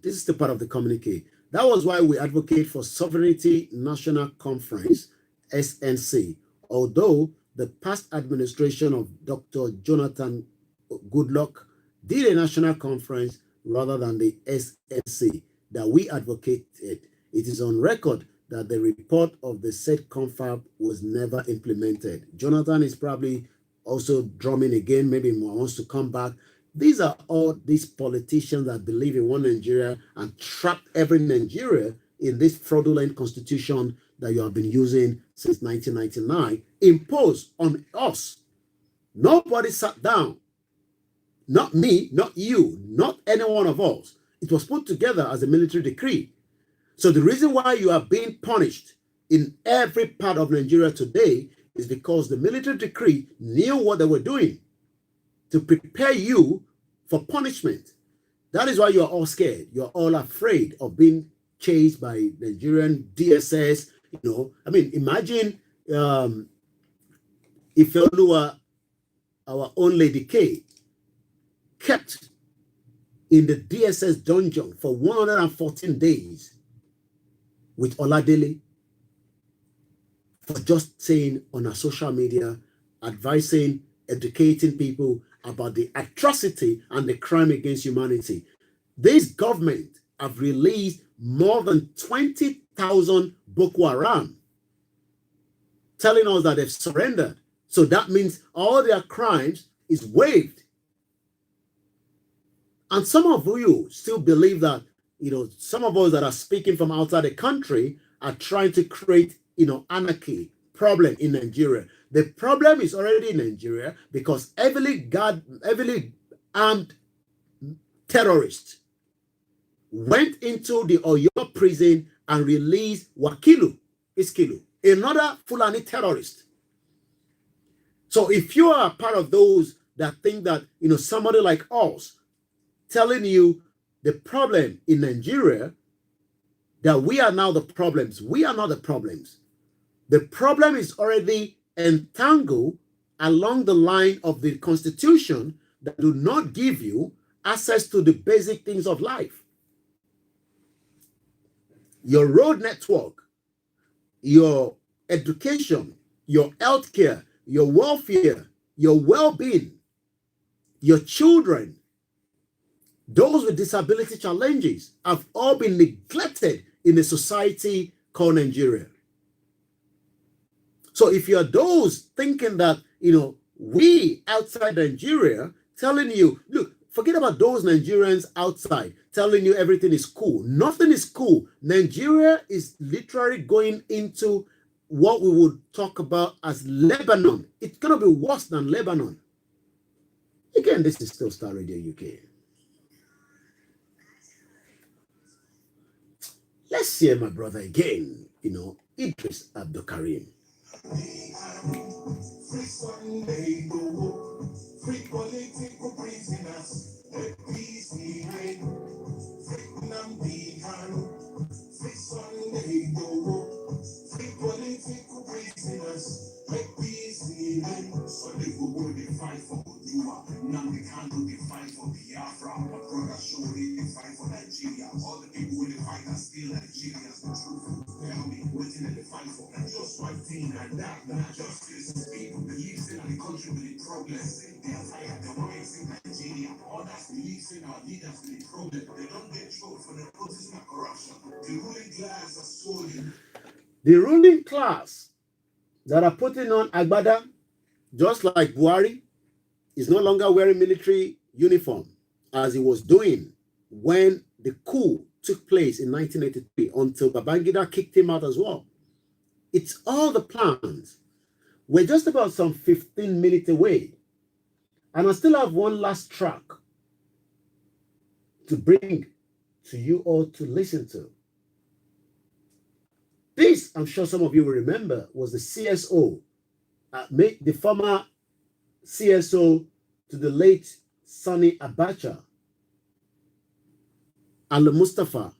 this is the part of the communique. That was why we advocate for Sovereignty National Conference, SNC. Although the past administration of Dr. Jonathan Goodluck did a national conference rather than the SNC that we advocated, it is on record that the report of the said confab was never implemented. Jonathan is probably also drumming again, maybe wants to come back. These are all these politicians that believe in one Nigeria and trapped every Nigeria in this fraudulent constitution that you have been using since 1999, imposed on us. Nobody sat down. Not me, not you, not any one of us. It was put together as a military decree. So the reason why you are being punished in every part of Nigeria today is because the military decree knew what they were doing to prepare you for punishment. That is why you are all scared. You're all afraid of being chased by Nigerian DSS. You know, I mean, imagine if Oluwa, our own Lady K, kept in the DSS dungeon for 114 days with Oladele for just saying on her social media, advising, educating people about the atrocity and the crime against humanity. This government have released more than 20,000 Boko Haram, telling us that they've surrendered. So that means all their crimes is waived. And some of you still believe that, you know, some of us that are speaking from outside the country are trying to create, you know, anarchy, problem in Nigeria. The problem is already in Nigeria because heavily armed terrorists went into the Oyo prison and released Iskilu, another Fulani terrorist. So if you are part of those that think that, you know, somebody like us telling you the problem in Nigeria, that we are now the problems. We are not the problems. The problem is already entangled along the line of the constitution that do not give you access to the basic things of life. Your road network, your education, your healthcare, your welfare, your well-being, your children, those with disability challenges have all been neglected in a society called Nigeria. So if you're those thinking that, you know, we outside Nigeria telling you, look, forget about those Nigerians outside telling you everything is cool. Nothing is cool. Nigeria is literally going into what we would talk about as Lebanon. It's going to be worse than Lebanon. Again, this is still Starr Radio UK. Let's hear my brother again, you know, Idris Abdul Karim. Free Sunday, go. Free political prisoners. Peace behind. Free Namdi Kanu. Free Sunday, go. Free political prisoners. Peace behind. Sunday, go. They fight for Uduma. Namdi Kanu, they fight for Biafra. My brother showed they fight for Nigeria. All the people in the fight are still Nigerians. The truth. Tell me, waiting in the fight for. And just one thing, and that justice. People believe in the country will be progress. They are fired the rights in Nigeria. Others believe in our leaders will be problem. They don't get trouble for nepotism and corruption. The ruling class are swollen. The ruling class that are putting on Agbada, just like Buhari, is no longer wearing military uniform as he was doing when the coup took place in 1983 until Babangida kicked him out as well. It's all the plans. We're just about some 15 minutes away. And I still have one last track to bring to you all to listen to. This, I'm sure some of you will remember, was the CSO, the former CSO to the late Sani Abacha, Al Mustafa.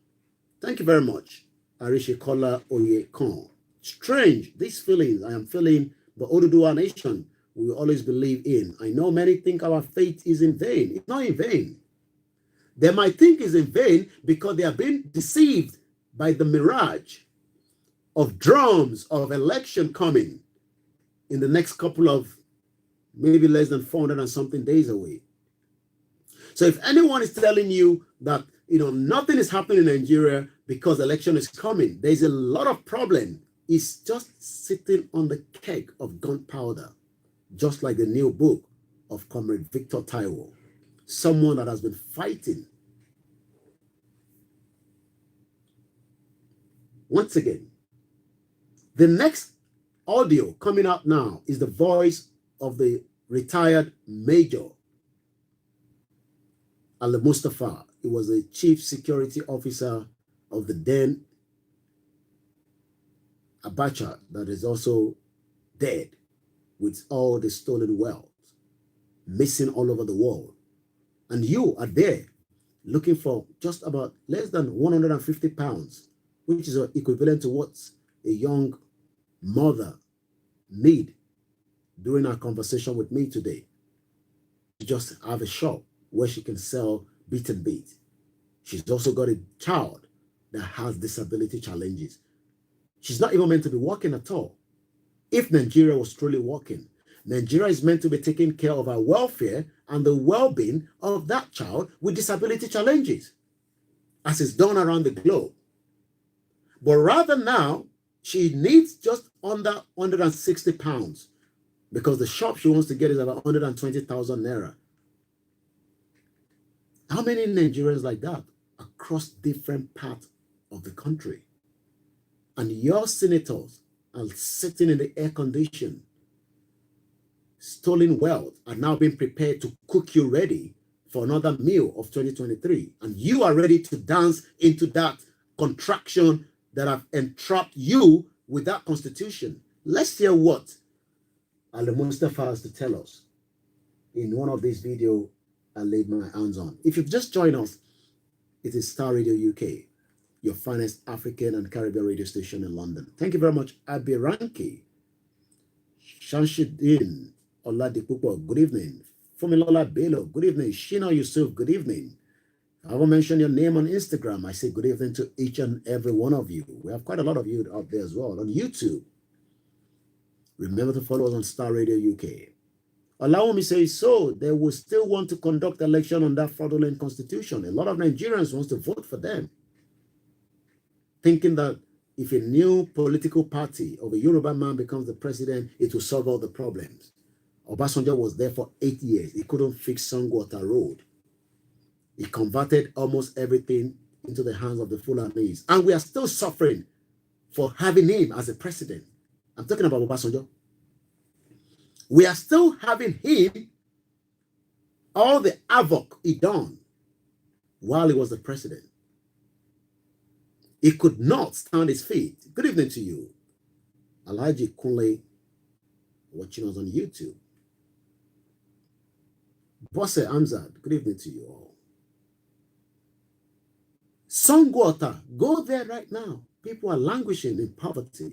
Thank you very much, Arishikola Oyekon. Strange, these feelings I am feeling the Oduduwa nation we always believe in. I know many think our faith is in vain. It's not in vain. They might think it's in vain because they are being deceived by the mirage of drums of election coming in the next couple of maybe less than 400 and something days away. So if anyone is telling you that, you know, nothing is happening in Nigeria because election is coming, there's a lot of problem. It's just sitting on the keg of gunpowder, just like the new book of Comrade Victor Taiwo. someone that has been fighting. Once again, the next audio coming up now is the voice of the retired Major Ali Mustafa. He was the chief security officer of the then Abacha that is also dead with all the stolen wealth, missing all over the world. And you are there looking for just about less than 150 pounds, which is equivalent to what a young mother need during our conversation with me today. She just have a shop where she can sell beaten beat. She's also got a child that has disability challenges. She's not even meant to be working at all. If Nigeria was truly working, Nigeria is meant to be taking care of our welfare and the well-being of that child with disability challenges, as is done around the globe. But rather now, she needs just under 160 pounds because the shop she wants to get is about 120,000 naira. How many Nigerians like that across different parts of the country? And your senators are sitting in the air condition, stolen wealth, are now being prepared to cook you ready for another meal of 2023. And you are ready to dance into that contraction that have entrapped you with that constitution. Let's hear what Ali Mustafa has to tell us in one of these videos I laid my hands on. If you've just joined us, it is Starr Radio UK, your finest African and Caribbean radio station in London. Thank you very much, Abiranki. Shamshidin Oladipupo, good evening. Fumilola Bello, good evening. Shina Yusuf, good evening. I will mention your name on Instagram. I say good evening to each and every one of you. We have quite a lot of you out there as well on YouTube. Remember to follow us on Starr Radio UK. Allow me to say so, they will still want to conduct election on that fraudulent constitution. A lot of Nigerians want to vote for them, thinking that if a new political party of a Yoruba man becomes the president, it will solve all the problems. Obasanjo was there for 8 years. He couldn't fix Sangwater Road. He converted almost everything into the hands of the Fulanis. And we are still suffering for having him as a president. I'm talking about Obasanjo. We are still having him, all the havoc he done while he was the president. He could not stand his feet. Good evening to you. Alhaji Kunle, watching us on YouTube. Bosse Amzad, good evening to you all. Songwater, go there right now. People are languishing in poverty.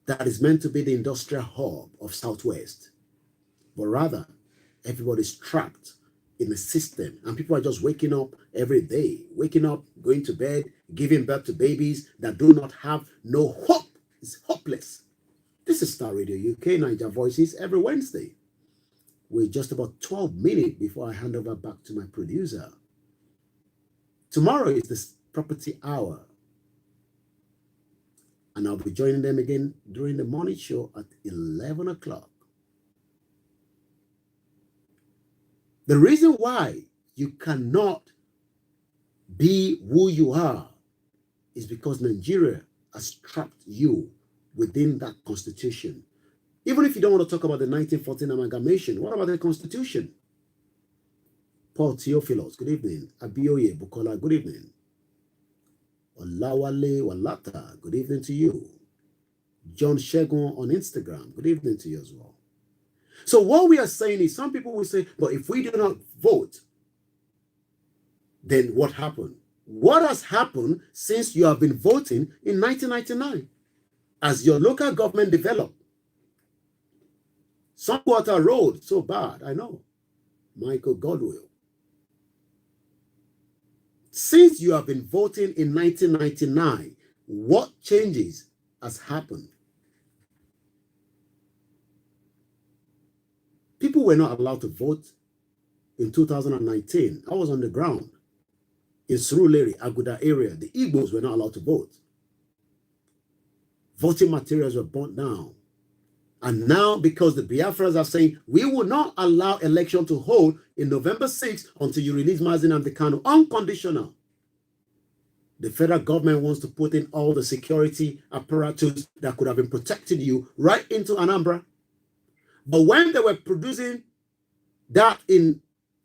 That is meant to be the industrial hub of Southwest. But rather, everybody's trapped in the system. And people are just waking up every day. Waking up, going to bed, giving birth to babies that do not have no hope. It's hopeless. This is Starr Radio UK, Niger Voices, every Wednesday. We're just about 12 minutes before I hand over back to my producer. Tomorrow is the property hour. And I'll be joining them again during the morning show at 11 o'clock. The reason why you cannot be who you are is because Nigeria has trapped you within that constitution. Even if you don't want to talk about the 1914 amalgamation, what about the constitution? Paul Theophilos, good evening. Abioye Bukola, good evening. Olawale Walata, good evening to you. John Shegun on Instagram, good evening to you as well. So what we are saying is, some people will say, but if we do not vote, then what happened? What has happened since you have been voting in 1999? As your local government developed, Songwater Road, so bad, I know. Michael Godwill. Since you have been voting in 1999, what changes has happened? People were not allowed to vote in 2019. I was on the ground in Surulere, Aguda area. The Igbos were not allowed to vote. Voting materials were burnt down. And now, because the Biafrans are saying, we will not allow election to hold in November 6th until you release Mazi Nnamdi Kanu, unconditional. The federal government wants to put in all the security apparatus that could have been protecting you right into Anambra. But when they were producing that in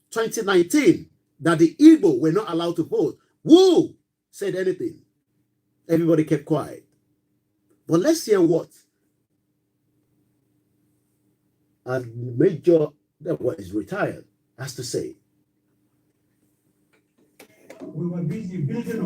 2019, that the Igbo were not allowed to vote, who said anything? Everybody kept quiet. But let's hear what a major that was retired has to say. We were busy building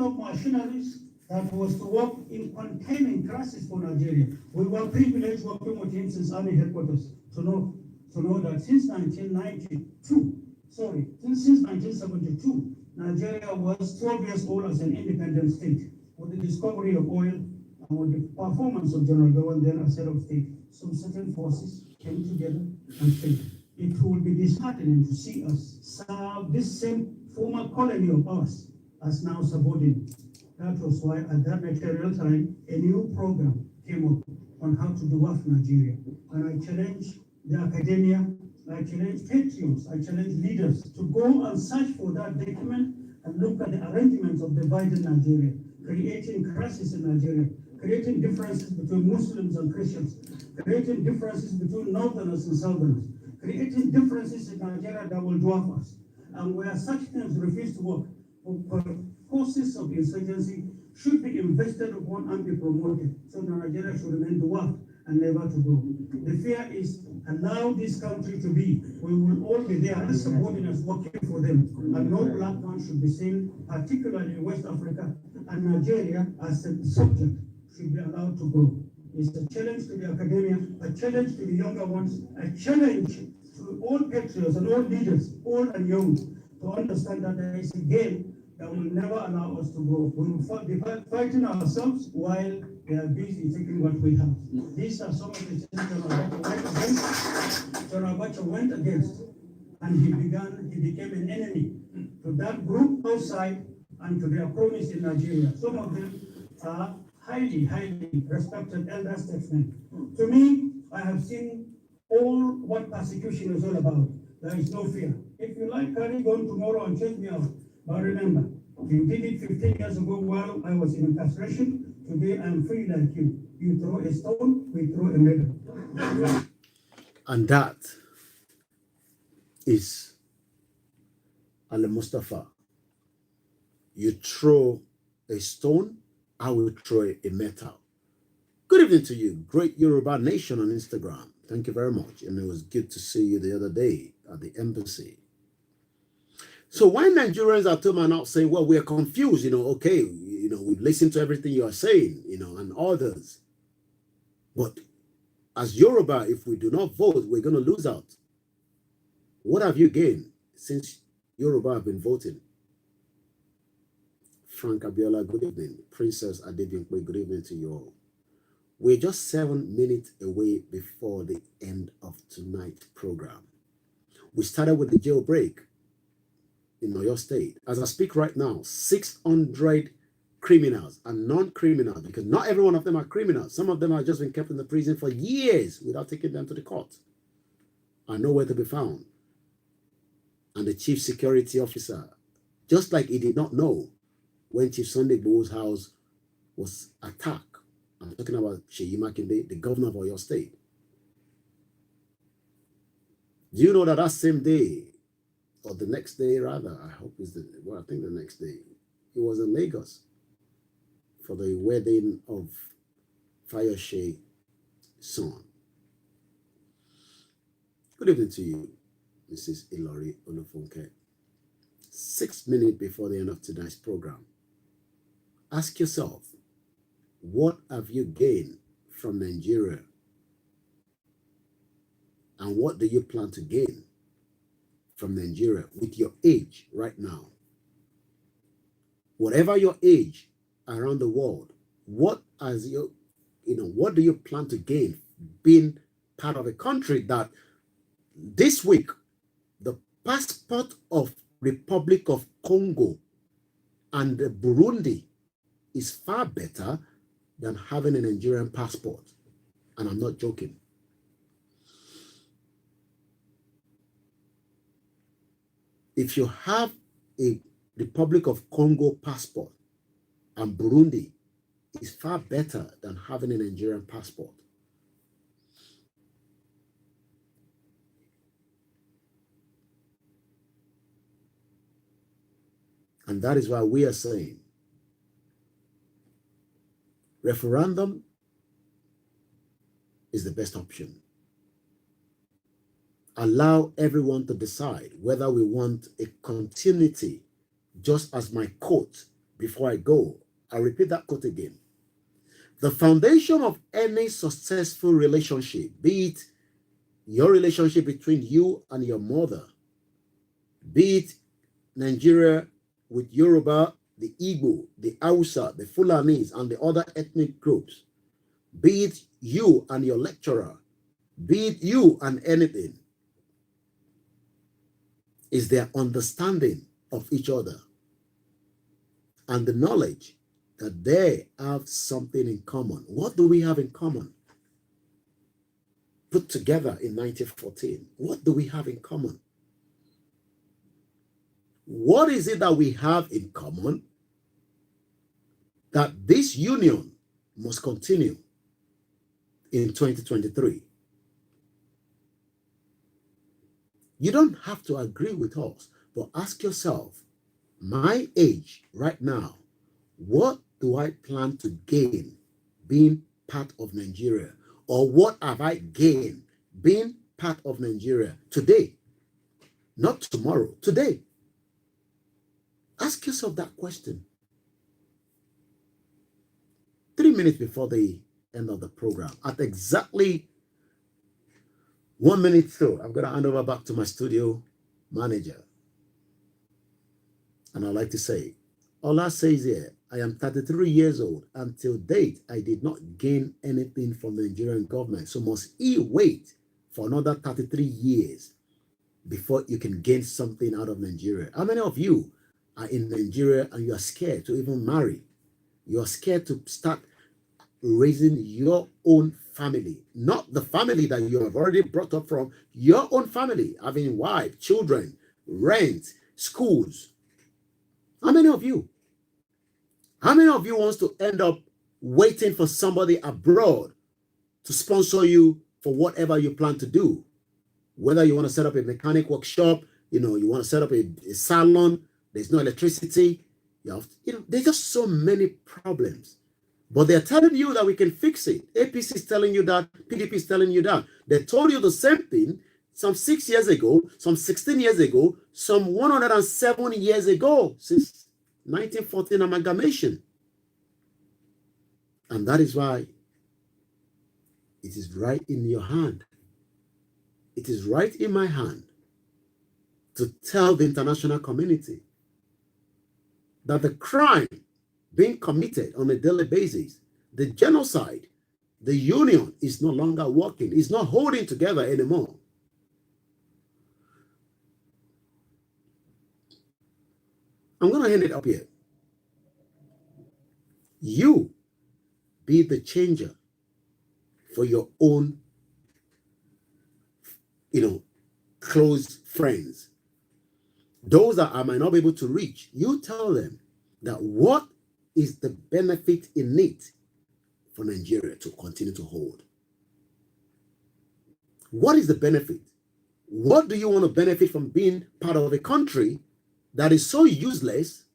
up machineries that was to work in containing crisis for Nigeria. We were privileged working with him since Army headquarters to know that since 1972, Nigeria was 12 years old as an independent state. With the discovery of oil and with the performance of General Gowon then as head of state, some certain forces came together and failed. It will be disheartening to see us serve this same former colony of ours as now subordinate. That was why at that material time, a new program came up on how to dwarf Nigeria. And I challenge the academia, I challenge patriots, I challenge leaders to go and search for that document and look at the arrangements of dividing Nigeria, creating crisis in Nigeria, creating differences between Muslims and Christians, creating differences between Northerners and Southerners, creating differences in Nigeria that will dwarf us. And where such things refuse to work, forces of insurgency should be invested upon and be promoted so that Nigeria should remain dwarfed and never to grow. The fear is allow this country to be. We will all be there as subordinates working for them. And no black man should be seen, particularly in West Africa, and Nigeria as a subject should be allowed to grow. It's a challenge to the academia, a challenge to the younger ones, a challenge to all patriots and all leaders, old and young, to understand that there is a game that will never allow us to grow. We will be fighting ourselves while they are busy taking what we have. These are some of the things General Abacha went against, and he became an enemy to that group outside and to their cronies in Nigeria. Some of them are highly, highly respected elder statesmen. To me, I have seen all what persecution is all about. There is no fear. If you like, carry on tomorrow and check me out. But remember, you did it 15 years ago while I was in incarceration. Today I'm free like you. You throw a stone, we throw a medal. And that is Ali Mustafa. You throw a stone, I will throw a metal. Good evening to you, Great Yoruba Nation on Instagram. Thank you very much. And it was good to see you the other day at the embassy. So when Nigerians are turning out saying, well, we're confused, okay, we've listened to everything you are saying, and others. But as Yoruba, if we do not vote, we're going to lose out. What have you gained since Yoruba have been voting? Frank Abiola, good evening. Princess Adebinkwe, good evening to you all. We're just 7 minutes away before the end of tonight's program. We started with the jailbreak in Oyo State. As I speak right now, 600 criminals and non-criminals, because not every one of them are criminals. Some of them have just been kept in the prison for years without taking them to the court, are nowhere to be found. And the chief security officer, just like he did not know when Chief Sunday Igboho's house was attacked. I'm talking about Seyi Makinde, the governor of Oyo State. Do you know that that same day, or the next day rather, I hope it's I think the next day, he was in Lagos for the wedding of Fayoshe's son. Good evening to you, Mrs. Ilori Olufunke. 6 minutes before the end of tonight's program, ask yourself, what have you gained from Nigeria? And what do you plan to gain from Nigeria with your age right now? Whatever your age around the world, what do you plan to gain being part of a country that this week the passport of Republic of Congo and Burundi is far better than having a Nigerian passport? And I'm not joking. If you have a Republic of Congo passport and Burundi, is far better than having a Nigerian passport. And that is why we are saying referendum is the best option. Allow everyone to decide whether we want a continuity, just as my quote before I go. I'll repeat that quote again. The foundation of any successful relationship, be it your relationship between you and your mother, be it Nigeria with Yoruba, the Igbo, the Hausa, the Fulanis, and the other ethnic groups, be it you and your lecturer, be it you and anything, is their understanding of each other and the knowledge that they have something in common. What do we have in common? Put together in 1914, what do we have in common? What is it that we have in common that this union must continue in 2023? You don't have to agree with us, but ask yourself, my age right now, what do I plan to gain being part of Nigeria? Or what have I gained being part of Nigeria today? Not tomorrow, today. Ask yourself that question. 3 minutes before the end of the program, at exactly 1 minute so, I'm going to hand over back to my studio manager. And I'd like to say, Ola says here, I am 33 years old. Until date, I did not gain anything from the Nigerian government. So must he wait for another 33 years before you can gain something out of Nigeria? How many of you are in Nigeria and you are scared to even marry? You are scared to start raising your own family, not the family that you have already brought up from, your own family, having wife, children, rent, schools. How many of you? How many of you wants to end up waiting for somebody abroad to sponsor you for whatever you plan to do? Whether you want to set up a mechanic workshop, you want to set up a salon, there's no electricity, there's just so many problems. But they're telling you that we can fix it. APC is telling you that, PDP is telling you that. They told you the same thing some 6 years ago, some 16 years ago, some 107 years ago, since 1914 amalgamation. And that is why it is right in your hand. It is right in my hand to tell the international community that the crime being committed on a daily basis, the genocide, the union is no longer working. It's not holding together anymore. I'm going to end it up here. You be the changer for your own, close friends. Those that I might not be able to reach, you tell them that what is the benefit in it for Nigeria to continue to hold? What is the benefit? What do you want to benefit from being part of a country that is so useless?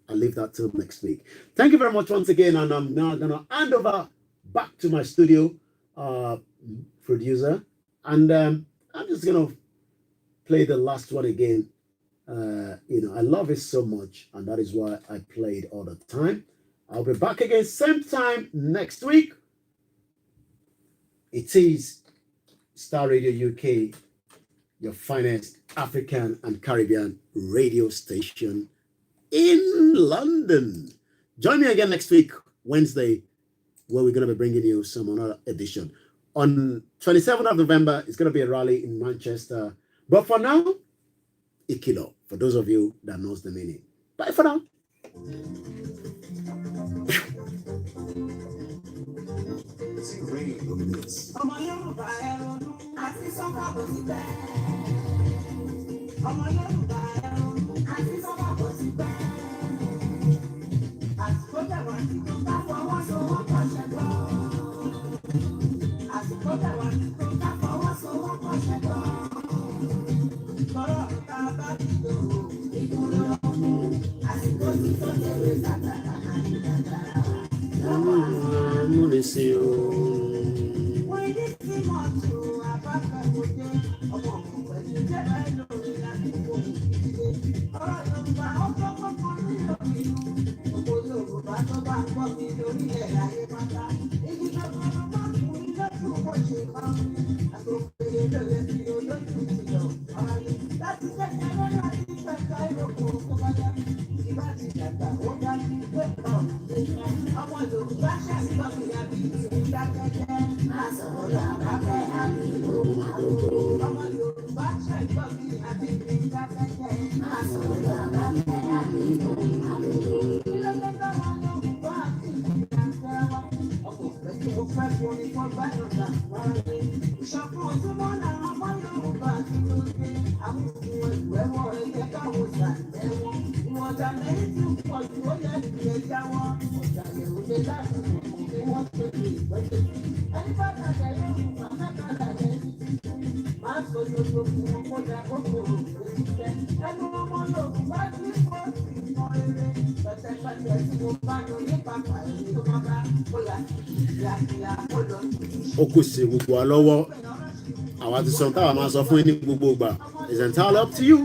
I'll leave that till next week. Thank you very much once again, and I'm now going to hand over back to my studio producer, and I'm just going to play the last one again. I love it so much, and that is why I play it all the time. I'll be back again same time next week. It is Star Radio UK, your finest African and Caribbean radio station in London. Join me again next week, Wednesday, where we're going to be bringing you some another edition. On 27th of November, it's going to be a rally in Manchester. But for now, Ikilo, for those of you that knows the meaning. Bye for now. See rain on the mix. Ọmọ Yorùbá ẹ ronú, àti sọ́kà kò sí bẹ́ẹ̀. Ọmọ Yorùbá ẹ ronú, àti sọ́kà kò sí bẹ́ẹ̀. Àsìkò tẹ̀wá sí tó ká fọwọ́sowọ́pọ̀ ṣẹ̀gbọ́. Àsìkò tẹ̀wá sí tó ká fọwọ́sowọ́pọ̀ ṣẹ̀gbọ́. Tọ́rọ̀ tá a bá ti lò ó, ìdúró ọmọ. Àsìkò tí tó tẹ̀wé sàtàkà àti dàgbàrà. Múnisí o. Wọ́n ní kí mọ̀ tó abáfẹ́ kò dé. Ọmọ òkú pẹ̀lú jẹ́bà lórí láti kó ìdílé. Ọ̀rọ̀ Yorùbá ó kọ́kọ́ kan ní òkìlú. Gbogbo Yorùbá tó bá ń gbọ́ mi lórílẹ̀ ayé pátá. Èyí tó kọ́kọ́ máa ń fún ilé tí wọ́n ṣe máa ń rí. Àtòkèlè lóye tí olójú ti lọ. Ọ̀rọ̀ láti kékeré láti pẹ̀ka ìrókò tó bá yá. Ìbá ti dàgbà ó dá sí pé ọmọ Yorùbá ṣàṣìbọ̀ mi àbí ìgbà kẹ́kẹ́. Máa sọ̀rọ̀ làbáfẹ́ àbí ọmọ Yorùbá ṣàṣìbọ̀ mi àbí ìgbà kẹ́kẹ́. Máa sọ̀rọ̀ làbáfẹ́ àbí ìlọ́lọ́dọ̀ wọn Yorùbá àti ìgbà kẹ́wàá. Ọkọ̀ òfẹ́ tí mo fẹ́ fún ni wọ́n bá yọ̀ǹda wọ́n rí. Ìṣọ̀kan ojúmọ́ làwọn ọmọ Yorùbá ti ló dé. Àwọn òkun ẹ̀rù ẹ̀wọ̀ ẹ̀jẹ̀ káwọ́ sàtẹ̀wọ̀n. Ìwọ̀n ọ̀dà lẹ́yìn tí ó pọ̀ jù ó yẹ ìgbẹ́ jáwọ́. Ọ̀dà lẹ́rù lé láti mọ̀ pé wọ́n tó lè gbẹ́jẹ́. Ẹni bá dàgbà yóò fún wa mẹ́ta dàgbà ẹni títí. Máa sọ yòókù fún wọn kó dà kókòrò èyí fẹ́. Ẹnu ọmọ Yorùbá ti pọ̀ sí ìmọ̀ eré. Pẹ̀tẹ̀pẹ̀tẹ̀ tí mo bá lọ ní pàpà èyí tó máa bá bóyá kíákíá ó lọ sí Ó kù sí gbogbo wa lọ́wọ́. Àwa ti sọ táwa máa sọ fún yín ní gbogbo ìgbà. It's entirely up to you.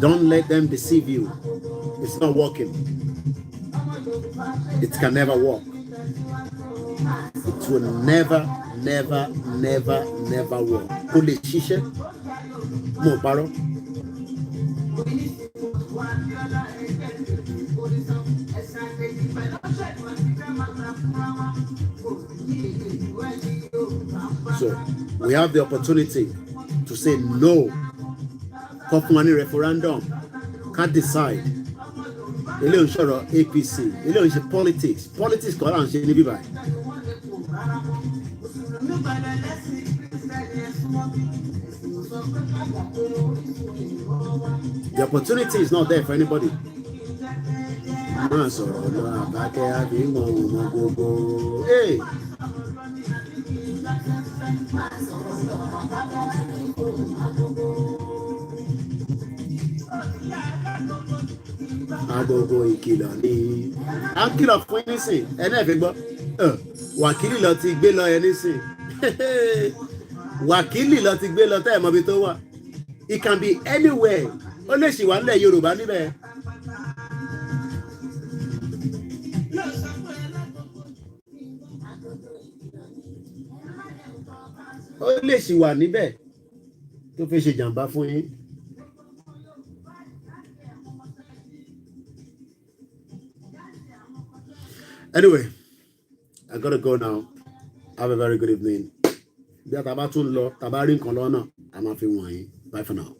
Don't let them deceive you. It's not working. It can never work. It will never, never, never, never work. Kò lè ṣiṣẹ́. Mo parọ́. So we have the opportunity to say no. Kọ́ fún wa ní referendum. Can't decide. Ilé ò ń sọ̀rọ̀ APC. Ilé ò ń ṣe politics. Politics kọ́ là ń ṣe níbí báyìí. The opportunity is not there for anybody. Máa sọ̀rọ̀ lọ àbákẹ́ àbí wọn ò mọ gbogbo. Hey! Agogo ìkìlọ̀ ni à ń kìlọ̀ fún yín nísìn ẹni ẹ̀fẹ́ gbọ́ wàkílì lọ ti gbé lọ ẹ nísìn wàkílì lọ ti gbé lọ tẹ́ ẹ̀ mọ́bi tó wà. It can be anywhere. Ó lè ṣì wà nílẹ̀ Yorùbá níbẹ̀. Ó lè ṣì wà níbẹ̀ tó fẹ́ ṣe jàǹbá fún yín. Anyway, I gotta go now. Have a very good evening. Bí a ta bá tún lọ, ta bá rí nǹkan lọ́nà, a máa fi wọ̀nyí. Bye for now.